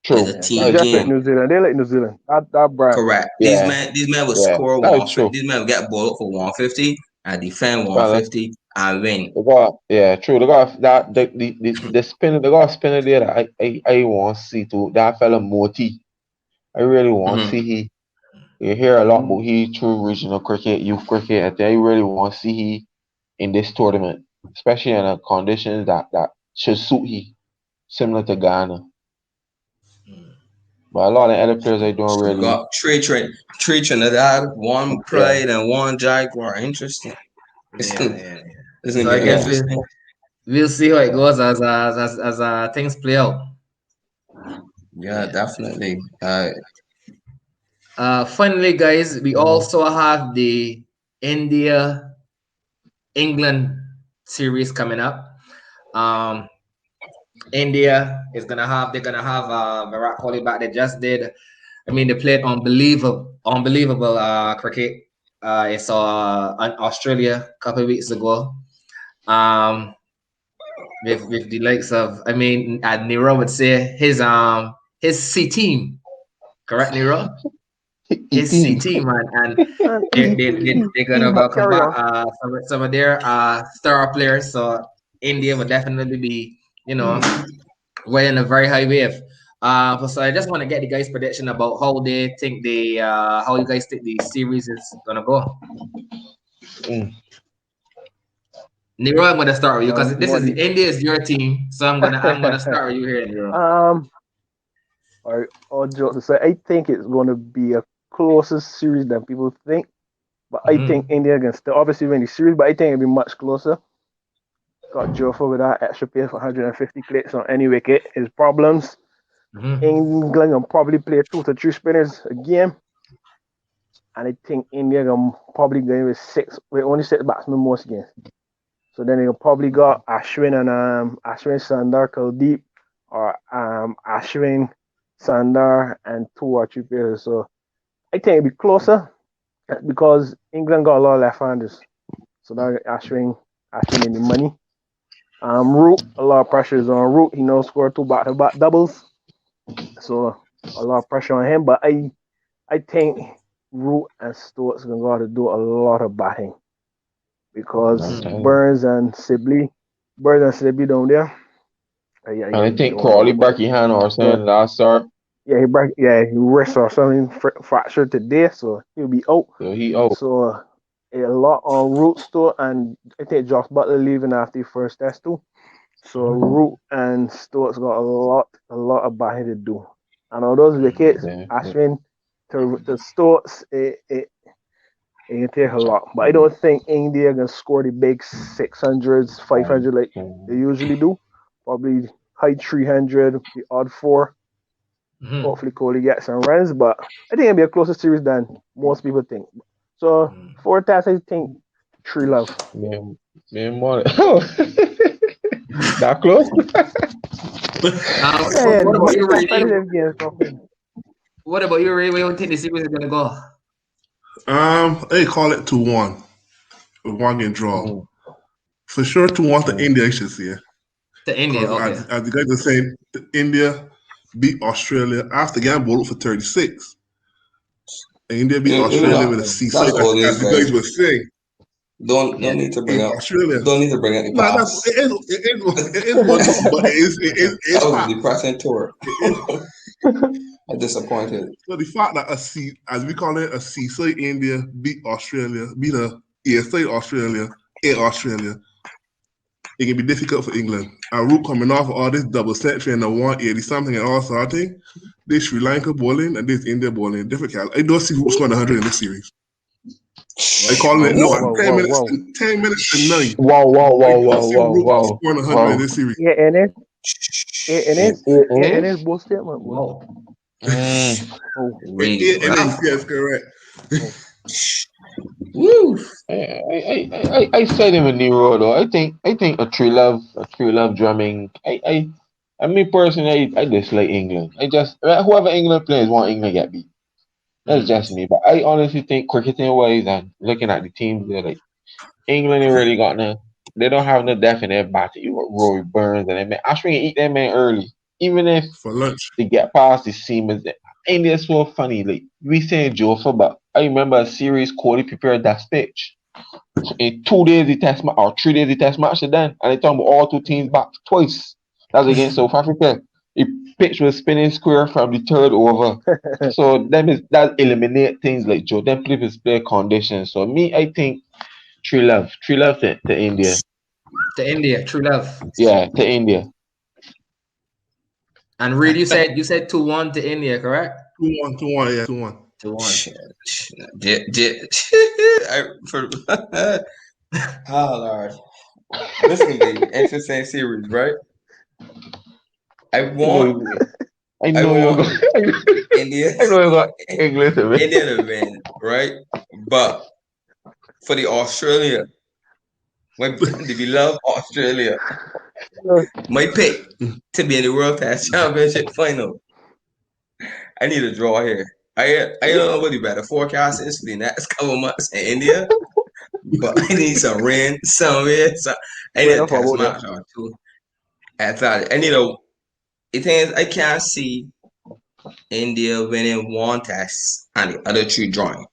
It's true. a Yeah, That team is just like true. game. New Zealand. They like New Zealand. That brand. Correct. Yeah, These men will yeah, score that is 150. true. These men will get ball up for 150 and defend Well, 150 and win. they got yeah, true. They got that the spinner. They got a spinner there that I want to see too. That fella Moti. I really want to Mhm. see he. You hear a lot Mm. about he through regional cricket, youth cricket. I think I really want to see he in this tournament, especially in a conditions that should suit he, similar to Ghana. But a lot of other players I don't So we really. got three Trinidad, one Yeah, Pride, and one Jaguar. Interesting. Yeah, yeah, yeah. It's gonna So I get guess yeah. interesting. we'll see how it goes as things play out. Yeah, Yeah. definitely. Finally, guys, we also have the India England series coming up. Um, India is gonna have they're gonna have Virat Kohli back. They just did. I mean, they played unbelievable cricket. I saw in Australia a couple of weeks ago. Um, with the likes of I mean, Nero would say his C team, correct, Nero? His C 18. team, man, and And E they're E gonna welcome carry back on. some of their star players. So India would definitely be, wearing a very high wave. So I just want to get the guys' prediction about how they think how you guys think the series is gonna go. Mm. Nero, I'm gonna start with you because You this want is the India is your team, so I'm gonna start with you here, Nero. all right, all jokes aside, I think it's going to be a closer series than people think. But I think Mm-hmm. India can still obviously win the series, but I think it'll be much closer. Got Joffa with that extra pace for 150 clicks on any wicket. His problems. Mm-hmm. England can probably play 2 to 3 spinners a game. And I think India can probably go with only 6 batsmen most games. So then they'll probably got Ashwin and Ashwin Sandar Kuldeep or Ashwin Sandar and 2 or 3 players. So I think it'll be closer because England got a lot of left-handers. So that Ashwin in the money. Root, a lot of pressure is on Root. He knows score 2 back-to-back doubles. So a lot of pressure on him. But I think Root and Stokes are going to do a lot of batting because Burns and Sibley down there. Yeah, And I he's think doing a lot Crawley of batting. Berkey hand or So something last start. yeah, he wrist or something fractured today, so he'll be out. So he out. So a lot on Root still, and I think Josh Butler leaving after the first test too. So Root and Stokes got a lot of batting to do. And all those wickets, Yeah. Ashwin to Stokes, it can take a lot. But I don't think India can score the big 600s, 500 like they usually do. Probably high 300, the odd 4. Mm-hmm. Hopefully Kohli gets some runs, but I think it'll be a closer series than most people think. So for that, I think 3-love. Man, more. That close? Yeah, What about you, Ray? competitive games. What about you, Ray? Where do you think the series is gonna go? They call it 2-1. With one game draw. Mhm. For sure 2-1 to India, I should say. To India, Because okay. as the guys are saying, India beat Australia after getting bowled for 36. And India beat Australia with a C That's side, all it as is, the guys guys. were saying. Don't need to bring In up. Australia. Don't need to bring up the No, past. it is what it is, but it is That was a fact. depressing tour. It is. I'm disappointed. So the fact that as we call it, a C side India beat Australia, beat a A side Australia in Australia, it can be difficult for England. And Root coming off all this double century and the 180 something and all starting, this Sri Lanka bowling and this India bowling, different cal. I don't see Root scoring 100 in this series. I calling it no. Whoa. 10 minutes to 9. Wow. I don't see Root scoring 100 in this series. Yeah, and it's both statement. Whoa. Oh, Ray, It is, yes, correct. Woo! I said him in Nero though. I think a true love drumming. I mean personally, I dislike England. I just whoever England plays want England get beat. That's Mm. just me. But I honestly think cricketing wise and looking at the teams, they're like England ain't really got no. They don't have no depth in their battle. You got Roy Burns and them. Man. Ashwin can eat that man early, even if for lunch. they get past the seamers. India's so funny. Like we saying Jofa, but I remember a series Kohli prepared that pitch. In 2 days the test match or 3 days the test match then, and they talking about all two teams back twice. That was against South Africa. The pitch was spinning square from the third over. So them is that eliminate things like Joe. Them play conditions. So me, I think three love to India. To India, true love. Yeah, to India. And Reed, you said 2-1 to India, correct? 2-1, yeah, 2-1. 2-1. Oh Lord, this will be interesting series, right? I I know want, you. I I know you're want going. India, I know you got English to me. India to win, right? But for the Australia, when we love Australia, my pick to be in the World Test Championship final. I need a draw here. I don't know what the better forecast is for the next couple months in India, but I need some rain somewhere. So I need Wait a up for test about match or two. I need a. The thing is, I can't see India winning one test and the other three drawing.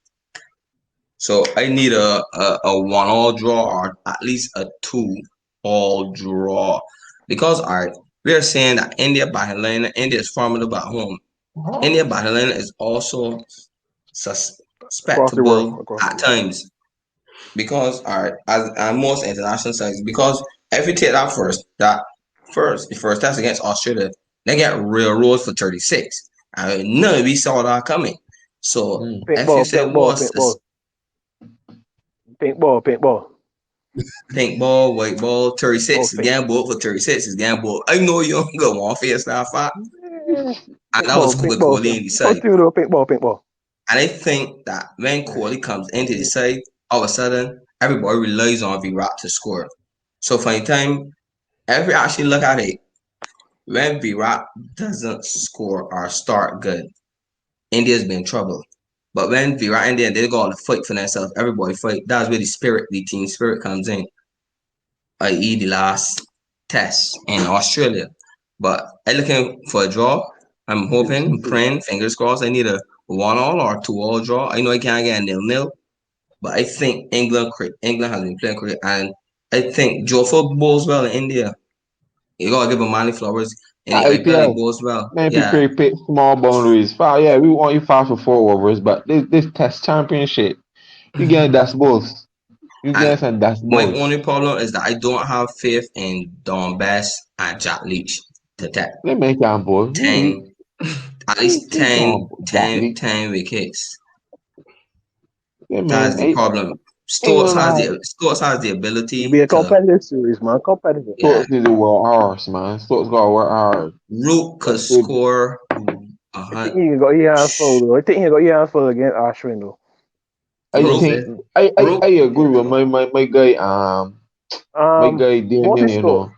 So I need a 1-all draw or at least a 2-all draw. Because we are saying that India is formidable at home. India battling is also across the world. suspectable Across the at world. times because as most international sides, because if you take the first test against Australia, they get railroads for 36. I mean, none of we saw that coming. So Mm. if you Paintball, say paintball, what's paintball, paintball, paintball. pink ball, white ball, 36 is Okay. gamble for 36 is gamble. I know you don't go one face that far. And that was Paintball, Kuba paintball, Kohli sir. in the Oh, side. still though, paintball, paintball. And I think that when Kohli comes into the side, all of a sudden, everybody relies on Virat to score. So for the time, if you actually look at it, when Virat doesn't score or start good, India's been in trouble. But when Virat India they go on to fight for themselves, everybody fight. That's where the team spirit comes in, i.e. the last test in Australia. But I'm looking for a draw. I'm hoping, praying, fingers crossed. I need a 1-all or 2-all draw. I know I can't get a 0-0, but I think England has been playing cricket, and I think Joffa bowls well in India. You gotta give him money flowers in the IPL. He IPL. bowls well. Man, Yeah, prepare pick small boundaries. Far, yeah, we want you far for 4 overs, but this test championship, you get that's balls. You and get some that's my balls. only problem is that I don't have faith in Don Best and Jack Leach to take They make them boy. 10, at least We 10, can't that 10, league. 10 wickets. Yeah, That's man. the problem. England had Stokes has the It'll be ability a to, competitive series, man. Competitive. yeah. Stokes need to work hard, man. Stokes gotta work hard. Root could But they, score a I think hunt. he can go hands full though. I think he can go hands full against Ashwin though. I Root Root, think said. I Root. agree with my guy my guy What's Damien, his you score? know.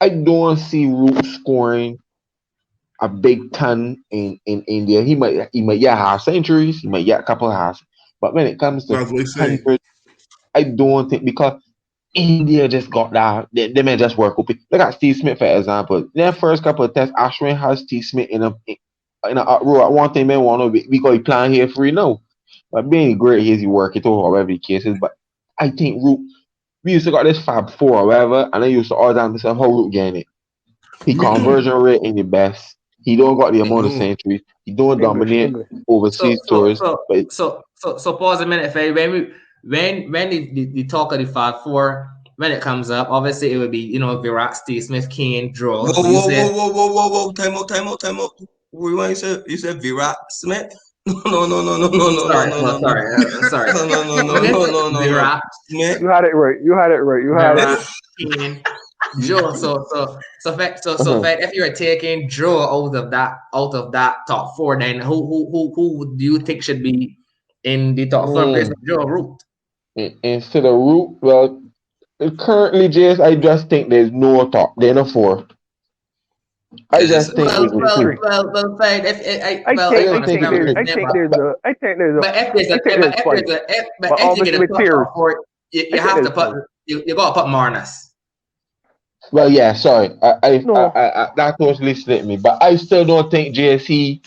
I don't see Root scoring a big ton in India. He might get half centuries, he might get a couple of halves. But when it comes to That's what he's saying. 100, I don't think because India just got that they may just work up. Look at Steve Smith for example. Their first couple of tests, Ashwin has Steve Smith in a row at one thing man want to because he playing here free now. But being great he work it over whatever the case is. But I think Root we used to got this Fab Four or whatever, and I used to order myself how Root getting it. He conversion rate ain't the best. He don't got the amount of Mm-mm. centuries. He don't English, dominate English. So overseas so tours. so But so so so pause a minute, Faye. When the talk of the 5-4 when it comes up, obviously it would be Virat, Steve Smith, Kane, draw. whoa, So you whoa, whoa, said whoa, whoa, whoa, whoa! Time out, time out, time out. What you said Virat Smith? No, no, no, no, no, no, no, sorry, no, well, no, no, sorry. no, no, no, no, Smith, no, no, no, no. Virat, Smith. You had it right. You had it right. You had it Virat, right. Kane, Joe. So uh-huh. fact, if you are taking Joe out of that top 4, then who do you think should be in the top 4 place mm, of Joe Root? instead of Root. Well, currently, Jace, I just think there's no top. There's no four. I It's just just a think three. Well, it's well, three. Three. well, well, fine. If I well, I think I I just think think understand it's what there's you're three. I saying, think but there's But a I think there's a but if there's a I think but there's if five. there's a if, but But if you get obviously a with top tiers, four, you I think have to there's put five. you gotta put Marnus. well, yeah. Sorry, No that totally slipped me. But I still don't think JC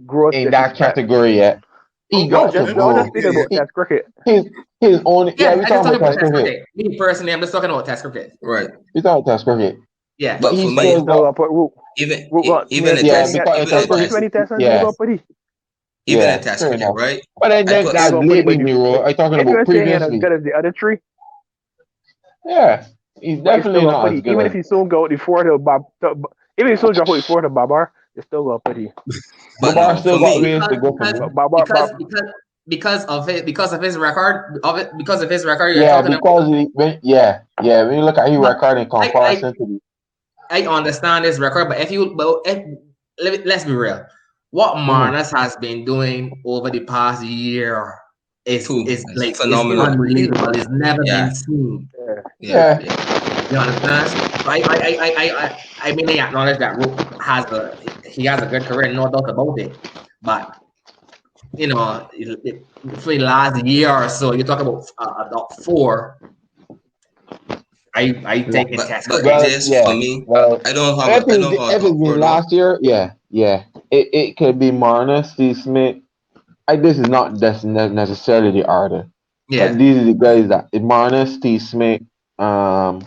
gross in that disrespect. category yet. He Okay, got to and I was just grow. speaking yeah, yeah. about He, Test cricket. his own. Yeah, Yeah, we I just talking talking about about test test cricket. cricket. Me personally, I'm just talking about test cricket. Right. We talking about test cricket. Yeah. But But he for But you still me, still got. gotta put Root. even Root got even near in Yeah, twenty test because he in even got in test probably cricket. test 20 tests and you Yeah, gotta put he. even in yeah, test fair cricket, enough. right? But then I put You that's gonna put it, lately, but Miro. I talking if you about ain't saying he ain't as previously. good as the other three, Yeah, he's but you still definitely gonna not put as he. good Even if as. he soon go the four to Bob even if he soon drop the four to Babar, you still gonna put he. But Babar no, still for got me, ways because to go for because me. But Babar because Bob because because of his record because of his record you're Yeah, talking about. because yeah. When you look at his But record in I comparison to the I understand his record, but let's be real, what mhm. Marnus has been doing over the past year too, is it's like is phenomenal. he's unbelievable. It's never Yeah, been seen. yeah. yeah, Yeah, yeah. You understand? So I mean, I acknowledge that Rook he has a good career, no doubt about it. But you know, for the last year or so, you talk about four. I yeah. think in test But cricket. Well, just for yeah. me, Well, I don't have a if top it's four been though. last year, yeah. It could be Marner, Steve Smith. This is not necessarily the order, but Yeah, these are the guys that Marner, Steve Smith, um,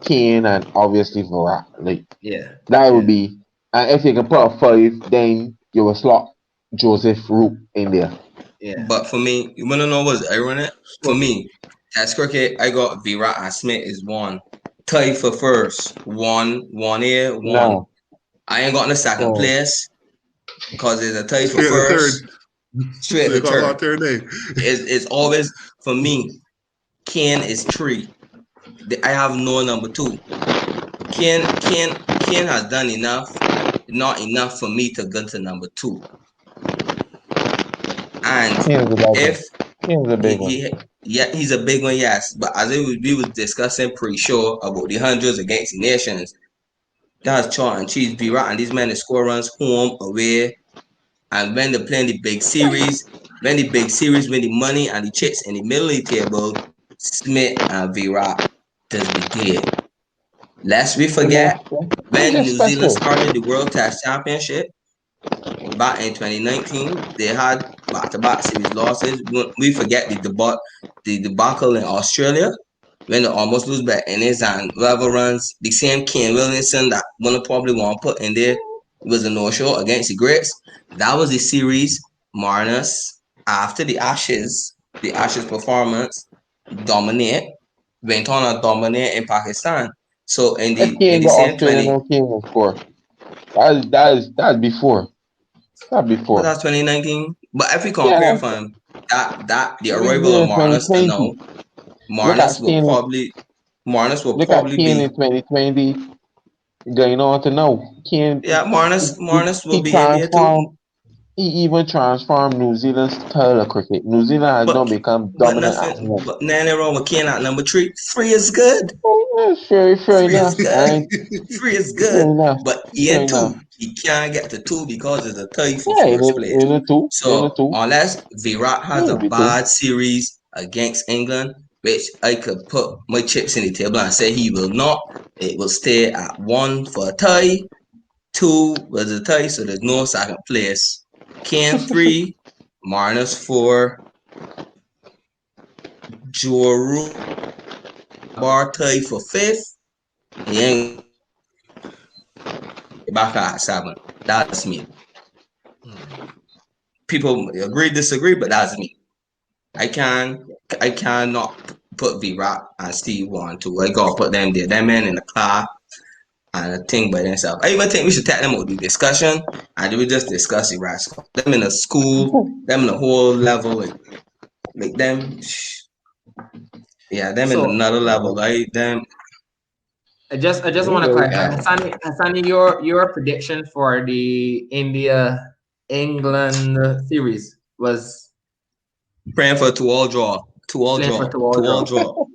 Kane, and obviously Varane. Like yeah, that would yeah, be. And if you can put a five, then you will slot Joseph Root in there. yeah. But for me, you wanna know what's ironic? For So me, test cricket, I got Virat and Smith is one. Tie for first, one here, one. No, I ain't got in the second no. place because it's a tie for Straight at the first, third. straight So to you got third. about third day. It's always for me. Kane is three. I have no number two. Ken has done enough, not enough for me to go to number two. And Kane's a big one. if Kane's a big one. yeah, he's a big one, yes. But as we was discussing pre-show about the hundreds against the nations, that's chalk and cheese. Be right, and these men score runs home, away, and when they're playing the big series, when the money and the chips in the middle of the table, Smith and Virat does be there. Lest we You know, forget they're when just New Zealand special. started the World Test Championship back in 2019, they had back-to-back series losses. We forget the debacle in Australia when they almost lose by innings and whoever runs the same Kane Williamson that one of probably want to put in there was a no-show against the Greats. That was the series. Marnus after the Ashes performance dominate went on a dominate in Pakistan. So If in Kane the got same Australia, 20, no Kane will score. That's before. That but before. that's 2019. But if we compare Yeah, from that the we arrival there of in Marnus to 2020. now, Look at Kane. Marnus will Look at probably Kane in be 2020. Going on to now. Kane. yeah, Marnus will He be in there too. transformed. He even transformed New Zealand's style of cricket. New Zealand has now But become but dominant at nothing home. but nothing wrong with Kane at number three. Free is good. Oh, yeah, fair Free is enough. good. And Free is fair good. enough. But Fair Ian enough. two, he can't get to two because it's a tie for Yeah, first place. in the So two, unless Virat has a maybe two. bad series against England, which I could put my chips in the table and say he will not, it will stay at one for a tie, two was a tie, so there's no second place. Kane three, Marnus four, Joe Bar tie for fifth. He ain't back at seven. That's me. People agree, disagree, but that's me. I can I cannot put V Rock and Steve on to. I gotta put them there. Them men in the car and a thing by themselves. I even think we should take them out the discussion and we just discuss the rascal. Them in a school, them in a whole level, like them yeah, them in so another level. Like them I just want to Anyway, clarify, yeah. Hasani, your prediction for the India England series was Praying for a 2-all draw. Two all Playing for draw. two all Two all draw. draw.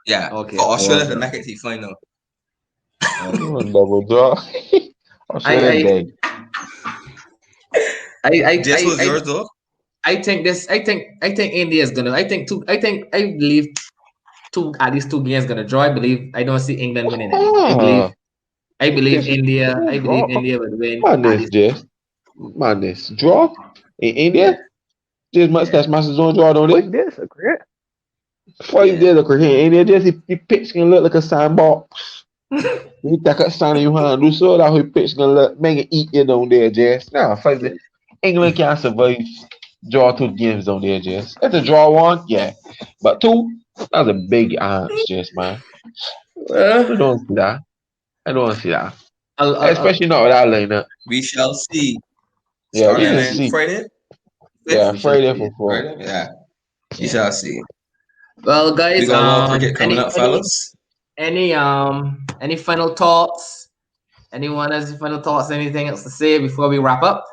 Yeah. Okay, For two all Australia to draw. make it to the final. Okay. Double draw. Australia I dead. I I Jess was I yours though. I think this. I think India is gonna. I think two. I believe two at least two games gonna draw. I believe. I don't see England winning it. I believe. Ah, I believe this India. I believe Draw. India will win at madness, least. Jess. Madness. Draw in Yeah. India. Just mustache masters don't draw, don't What's they? this? A cricket? Why you Yeah. did look at him? India just he pitch can look like a sandbox. He take a sign you hand do so that he pitch gonna look make it eat you down there, Jess. Nah, fuck it. England can't survive draw two games down there, Jess. If they draw one, yeah. But two, that's a big ask, Jess, man. I don't see that. I don't see that. I'll, Especially not with that lineup. We shall see. Yeah, we Starting can yeah. in see. Friday. Yeah, We shall Friday see. for four. Friday? Yeah. We Yeah. shall see. Well, We guys. got more cricket coming up, fellas. Any final thoughts? Anyone has any final thoughts? Anything else to say before we wrap up?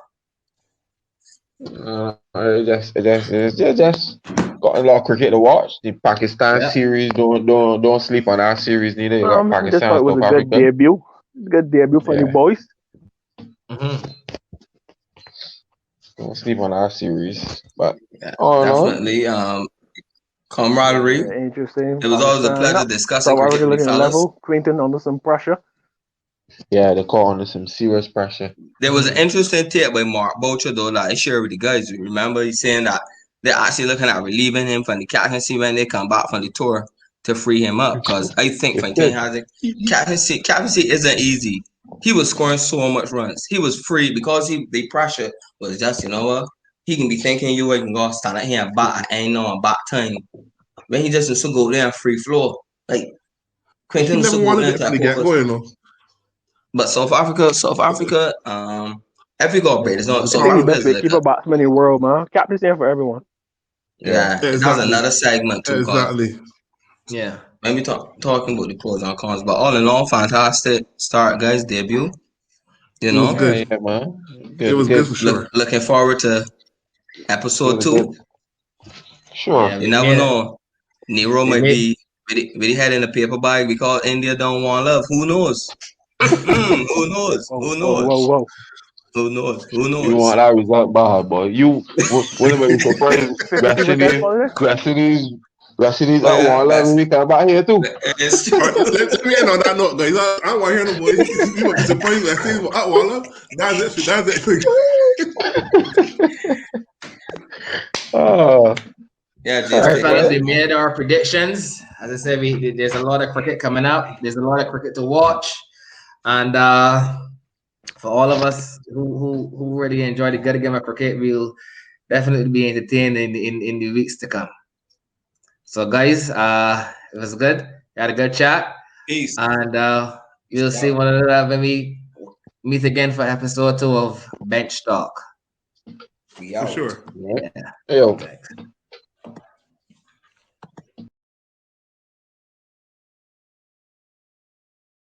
Just got a lot of cricket to watch. The Pakistan Yeah. series, don't sleep on our series neither. You got Just thought Pakistan, it was South a good Africa. debut. Good debut for the Yeah, boys. Mm-hmm. don't sleep on our series. But Yeah, all in all, definitely. Camaraderie. Interesting. It was always a Pakistan pleasure up. discussing South cricket Africa with you looking fellas. level. Clinton under some pressure. yeah, they're calling some serious pressure. There was an interesting tip by Mark Boucher though that I shared with the guys. Remember, he's saying that they're actually looking at relieving him from the captaincy when they come back from the tour to free him up. Because I think They Fontaine should. has it. Captaincy isn't easy. He was scoring so much runs. He was free because the pressure was just, you know what? He can be thinking you can go stand out here and bat. I ain't know back time. When he just used to go there and free flow. Like He Quentin used never to go wanted there it to from that the get focus. go, you know. But South Africa, if we go break, I South think the Africa best is like keeper batsman in the world, man. Captain's there for everyone. Yeah. that's Exactly. another segment too, cause Exactly. Yeah. when we talking about the pros and cons, but all in all, fantastic start, guys, debut. You It was know, Yeah, good. yeah, man. It Good, was good good, for sure. looking forward to episode good, good. 2. Sure. Yeah. You We never made. know. Nero We might made. be with the head in a paper bag because India don't want love. Who knows? Who knows? Whoa, Who whoa, knows? whoa, whoa. Who knows? Who You knows? want that result bad, boy. You wouldn't be surprised. 50% positive? Rashidis Oh out yeah, one love that's when we come back here too. it's All right, let me end on that note, guys. I don't want to hear no boy. You might be surprised when I say what I want. That's it. That's it. Oh, yeah, all All just right, right, take it. fellas. boy. We made our predictions. As I said, there's a lot of cricket coming up. There's a lot of cricket to watch, and for all of us who really enjoy the good game of cricket, we'll definitely be entertained in the weeks to come. So, guys, it was good. We had a good chat, Peace. and you'll see one another when we meet again for episode 2 of Bench Talk. We For out. sure. Yeah. Yo. Thanks.